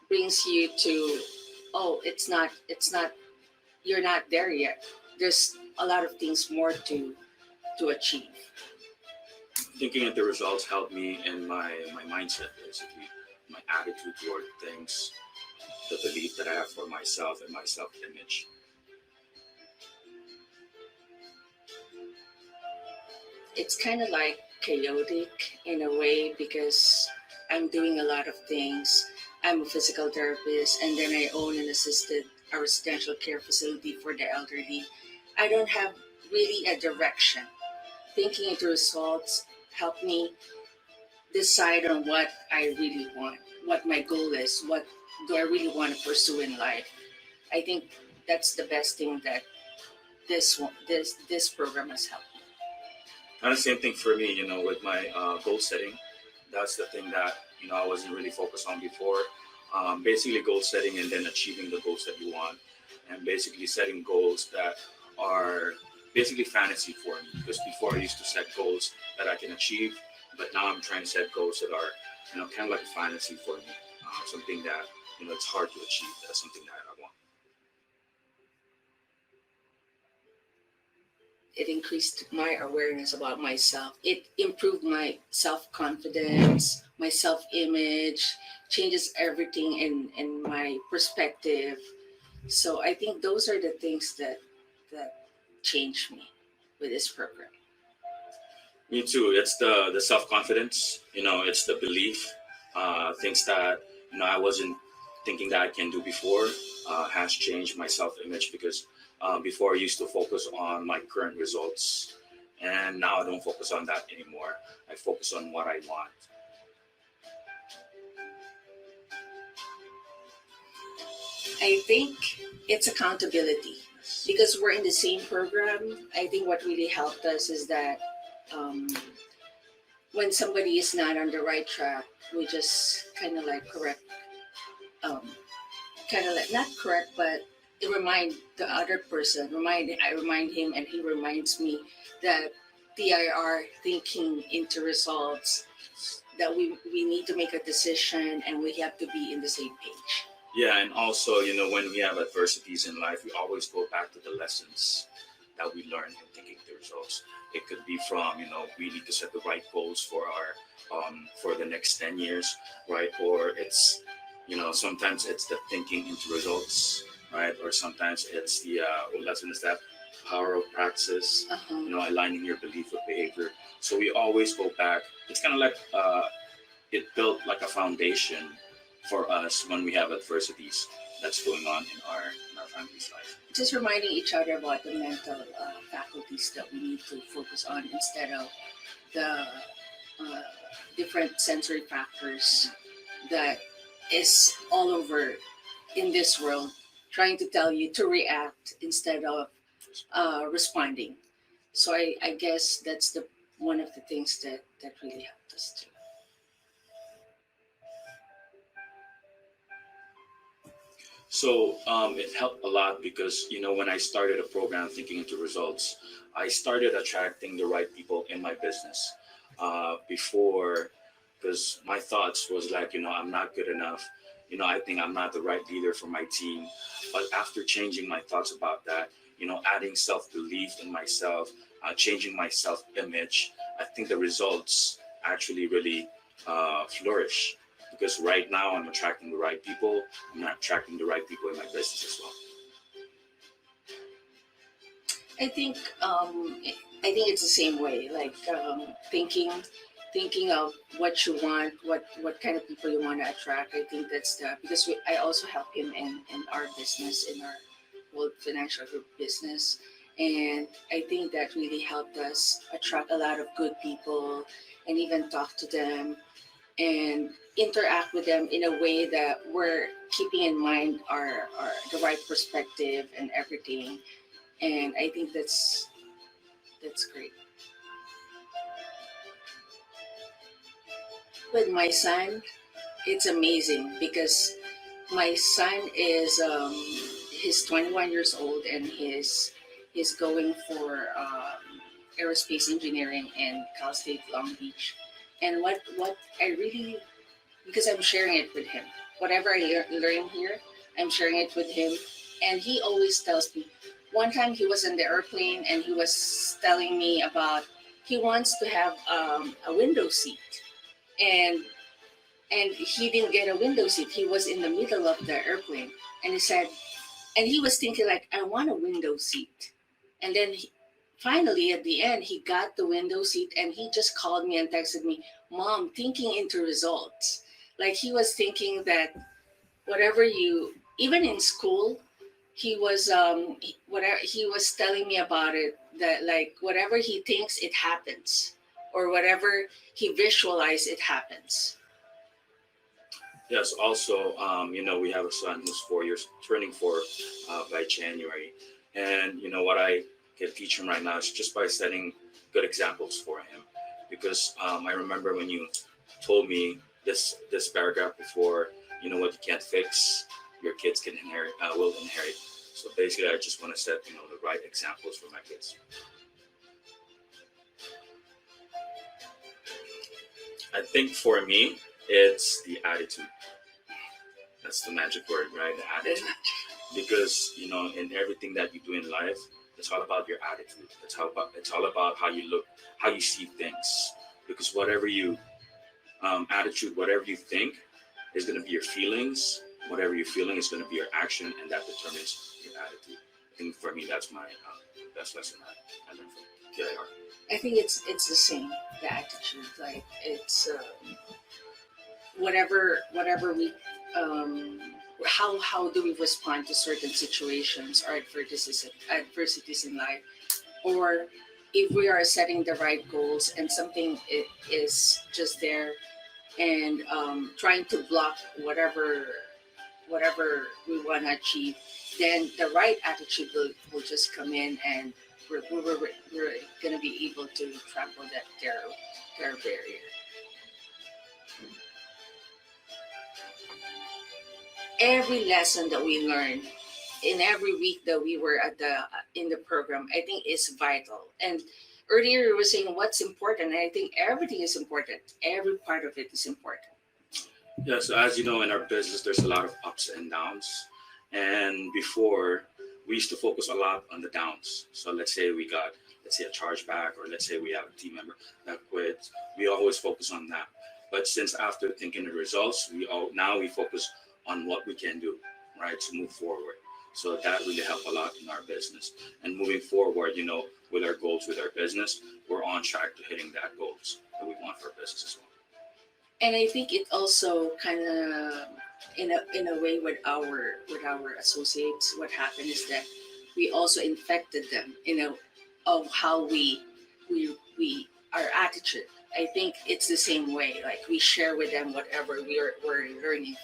brings you to, you're not there yet. There's a lot of things more to achieve. Thinking of the results helped me in my mindset, basically, my attitude toward things, the belief that I have for myself and my self-image. It's kind of like chaotic in a way because I'm doing a lot of things. I'm a physical therapist, and then I own a residential care facility for the elderly. I don't have really a direction. Thinking into results helped me decide on what I really want, what my goal is, what do I really want to pursue in life. I think that's the best thing that this program has helped me. And the same thing for me, with my goal setting. That's the thing that I wasn't really focused on before. Basically goal setting and then achieving the goals that you want, and basically setting goals that are basically fantasy for me, because before I used to set goals that I can achieve, but now I'm trying to set goals that are kind of like a fantasy for me, something that it's hard to achieve. That's something that I want. it increased my awareness about myself. It improved my self-confidence, my self-image, changes everything in my perspective. So I think those are the things that changed me with this program. Me too. It's the self confidence. It's the belief. Things that I wasn't thinking that I can do before has changed my self image because before I used to focus on my current results, and now I don't focus on that anymore. I focus on what I want. I think it's accountability because we're in the same program. I think what really helped us is that um, when somebody is not on the right track, we just kind of like correct, um, kind of like not correct, but remind the other person. I remind him, and he reminds me that TIR, thinking into results, that we need to make a decision and we have to be in the same page. Yeah, and also, when we have adversities in life, we always go back to the lessons that we learned in thinking the results. It could be from, we need to set the right goals for the next 10 years, right? Or it's, sometimes it's the thinking into results, right? Or sometimes it's the what lesson is that? Power of praxis, aligning your belief with behavior. So we always go back. It's kind of like it built like a foundation for us when we have adversities that's going on in our family's life. Just reminding each other about the mental faculties that we need to focus on instead of the different sensory factors that is all over in this world, trying to tell you to react instead of responding. So I guess that's the one of the things that really helped us too. So it helped a lot because, when I started a program thinking into results, I started attracting the right people in my business. Before, because my thoughts was like, I'm not good enough. I think I'm not the right leader for my team. But after changing my thoughts about that, adding self-belief in myself, changing my self-image, I think the results actually really flourish. Because right now I'm attracting the right people. I'm not attracting the right people in my business as well. I think it's the same way. Like thinking of what you want, what kind of people you want to attract. I think that's because I also help him in our business, in our World Financial Group business, and I think that really helped us attract a lot of good people and even talk to them and interact with them in a way that we're keeping in mind our the right perspective and everything. And I think that's great. With my son, it's amazing because my son is he's 21 years old and he's going for aerospace engineering in Cal State Long Beach. And what I really, because I'm sharing it with him, whatever I learn here, I'm sharing it with him, and he always tells me. One time he was in the airplane and he was telling me about he wants to have a window seat, and he didn't get a window seat. He was in the middle of the airplane, and he said, and he was thinking like, I want a window seat, and then finally at the end he got the window seat, and he just called me and texted me, Mom, thinking into results. Like he was thinking that whatever you, even in school, he was whatever he was telling me about it, that like whatever he thinks it happens, or whatever he visualizes it happens. Yes. Also, we have a son who's 4 years, turning 4 by January, and what I can teach him right now is just by setting good examples for him. Because I remember when you told me this paragraph before, what you can't fix, your kids can will inherit. So basically, I just want to set the right examples for my kids. I think for me, it's the attitude. That's the magic word, right? The attitude. Because in everything that you do in life, the It's all about your attitude. It's all about how you look, how you see things. Because whatever you attitude, whatever you think, is going to be your feelings. Whatever you're feeling is going to be your action, and that determines your attitude. I think for me, that's my best lesson I learned from KIR. I think it's the same, the attitude. Like it's whatever we how do we respond to certain situations or adversities in life, or if we are setting the right goals and something is just there and trying to block whatever we want to achieve, then the right attitude will just come in, and we're going to be able to trample that their barrier. Every lesson that we learn in every week that we were in the program, I think is vital. And earlier you were saying what's important, and I think everything is important. Every part of it is important. Yeah, so as you know, in our business, there's a lot of ups and downs. And before, we used to focus a lot on the downs. So let's say a chargeback, or let's say we have a team member that quits. We always focus on that. But since after thinking the results, now we focus on what we can do, right, to move forward. So that really helped a lot in our business. And moving forward, with our goals, with our business, we're on track to hitting that goals that we want for our business as well. And I think it also kind of, in a way, with our associates, what happened is that we also infected them, of how we our attitude. I think it's the same way. Like we share with them whatever we're learning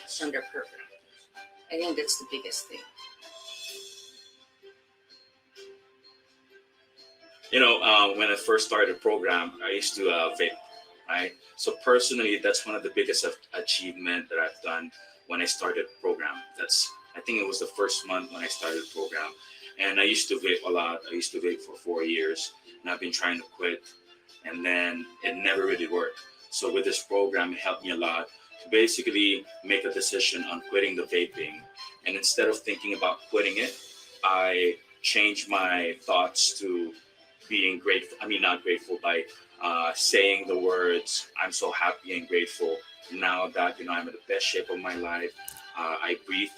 from their program. I think that's the biggest thing. When I first started the program, I used to vape, right? So personally, that's one of the biggest achievement that I've done when I started the program. I think it was the first month when I started the program. And I used to vape a lot. I used to vape for 4 years, and I've been trying to quit, and then it never really worked. So with this program, it helped me a lot to basically make a decision on quitting the vaping. And instead of thinking about quitting it, I changed my thoughts to being grateful. Not grateful, by saying the words, I'm so happy and grateful now that I'm in the best shape of my life. I breathe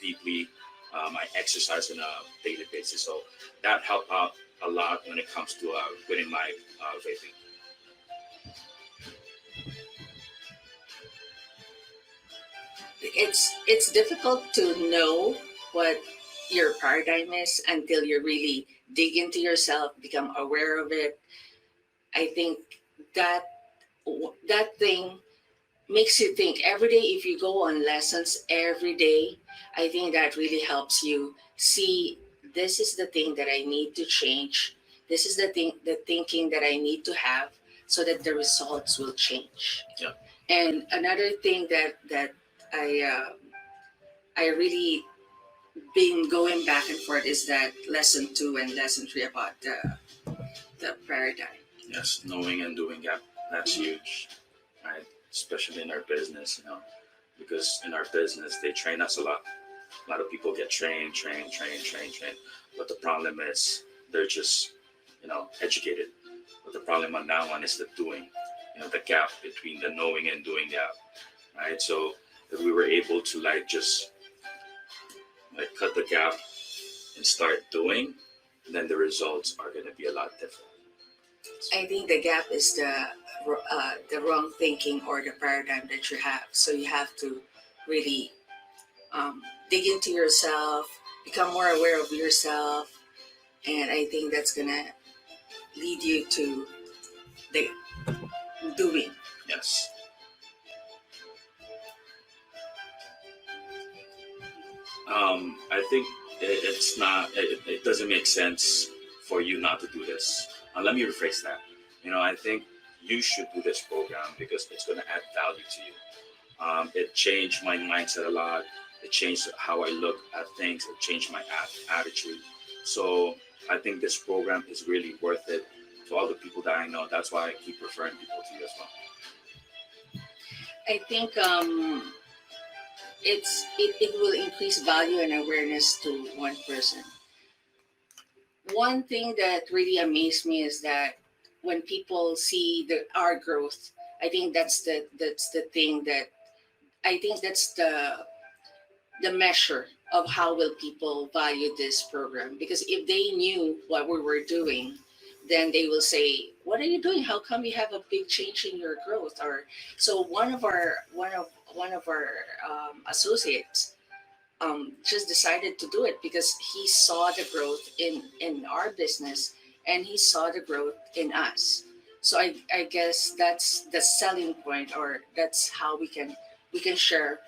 deeply. I exercise on a daily basis. So that helped out a lot when it comes to quitting my vaping. It's difficult to know what your paradigm is until you really dig into yourself, become aware of it. I think that thing makes you think every day. If you go on lessons every day, I think that really helps you see, this is the thing that I need to change. This is the thinking that I need to have so that the results will change. Yeah. And another thing that I really been going back and forth is that lesson 2 and lesson 3 about the paradigm. Yes, knowing and doing, that's huge, right? Especially in our business, because in our business, they train us a lot. A lot of people get trained. But the problem is they're just, educated. But the problem on that one is the doing, the gap between the knowing and doing gap, right? So if we were able to just cut the gap and start doing, then the results are going to be a lot different. I think the gap is the wrong thinking or the paradigm that you have. So you have to really dig into yourself, become more aware of yourself, and I think that's gonna lead you to the doing. Yes. I think it's not. It doesn't make sense for you not to do this. Let me rephrase that. I think you should do this program because it's going to add value to you. It changed my mindset a lot. It changed how I look at things. It changed my attitude. So I think this program is really worth it to all the people that I know. That's why I keep referring people to you as well. I think it will increase value and awareness to one person. one thing that really amazed me is that when people see our growth, I think that's the thing that I think that's the measure of how will people value this program. Because if they knew what we were doing, then they will say, what are you doing? How come you have a big change in your growth? Or so one of our associates just decided to do it because he saw the growth in our business, and he saw the growth in us. So I guess that's the selling point, or that's how we can share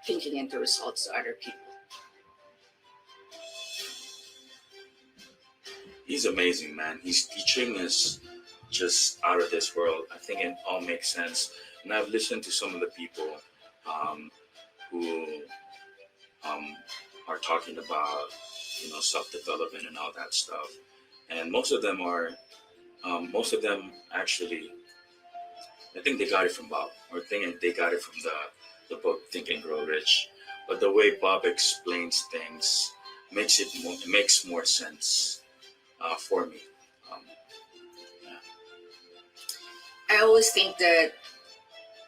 thinking into results to other people. He's amazing, man. His teaching is just out of this world. I think it all makes sense. And I've listened to some of the people who are talking about, self-development and all that stuff. And most of them actually, I think they got it from Bob, or they got it from the book Think and Grow Rich. But the way Bob explains things makes more sense for me. I always think that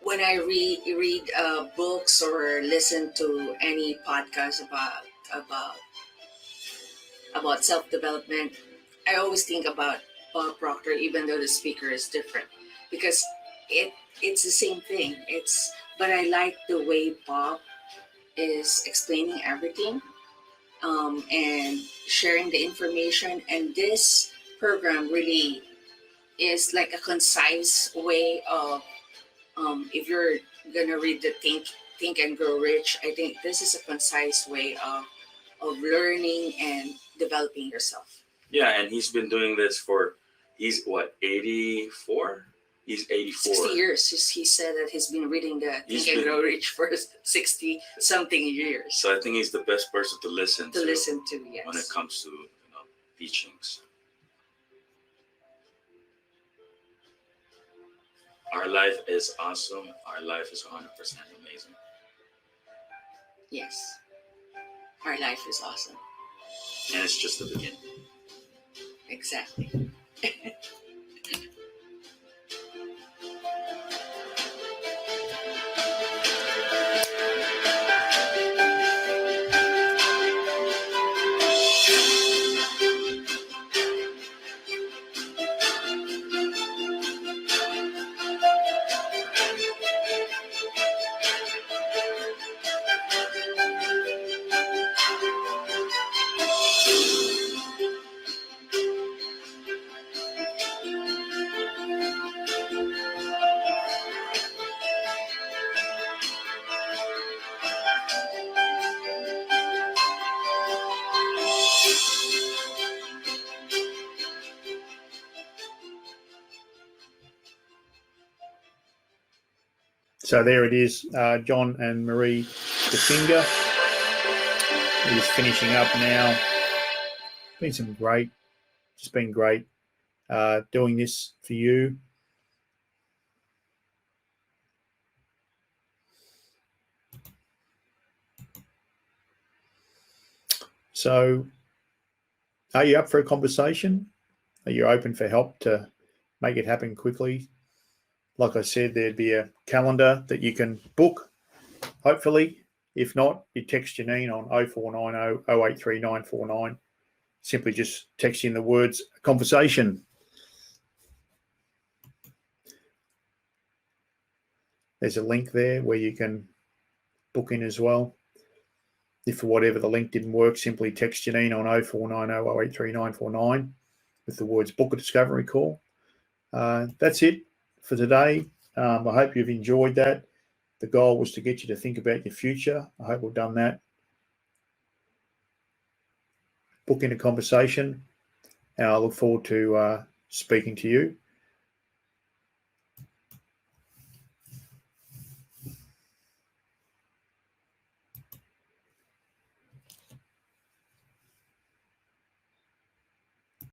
when I read books or listen to any podcast about self-development, I always think about Bob Proctor, even though the speaker is different, because it's the same thing. But I like the way Bob is explaining everything and sharing the information. And this program really is like a concise way of, if you're gonna read the Think and Grow Rich, I think this is a concise way of learning and developing yourself. Yeah, and he's been doing this he's what, 84? He's 84. 60 years. He said that he's been reading the Think and Grow Rich for 60 something years. So I think he's the best person to listen to. Yes. When it comes to teachings. Our life is awesome. Our life is 100% amazing. Yes. Our life is awesome. And it's just the beginning. Exactly. So there it is, John and Marie DeFinger. He's finishing up now. It's been great doing this for you. So are you up for a conversation? Are you open for help to make it happen quickly? Like I said, there'd be a calendar that you can book, hopefully. If not, you text Janine on 0490 083949. Simply just text in the words conversation. There's a link there where you can book in as well. If for whatever the link didn't work, simply text Janine on 0490 083949 with the words book a discovery call. That's it for today. I hope you've enjoyed that. The goal was to get you to think about your future. I hope we've done that. Book in a conversation, and I look forward to speaking to you.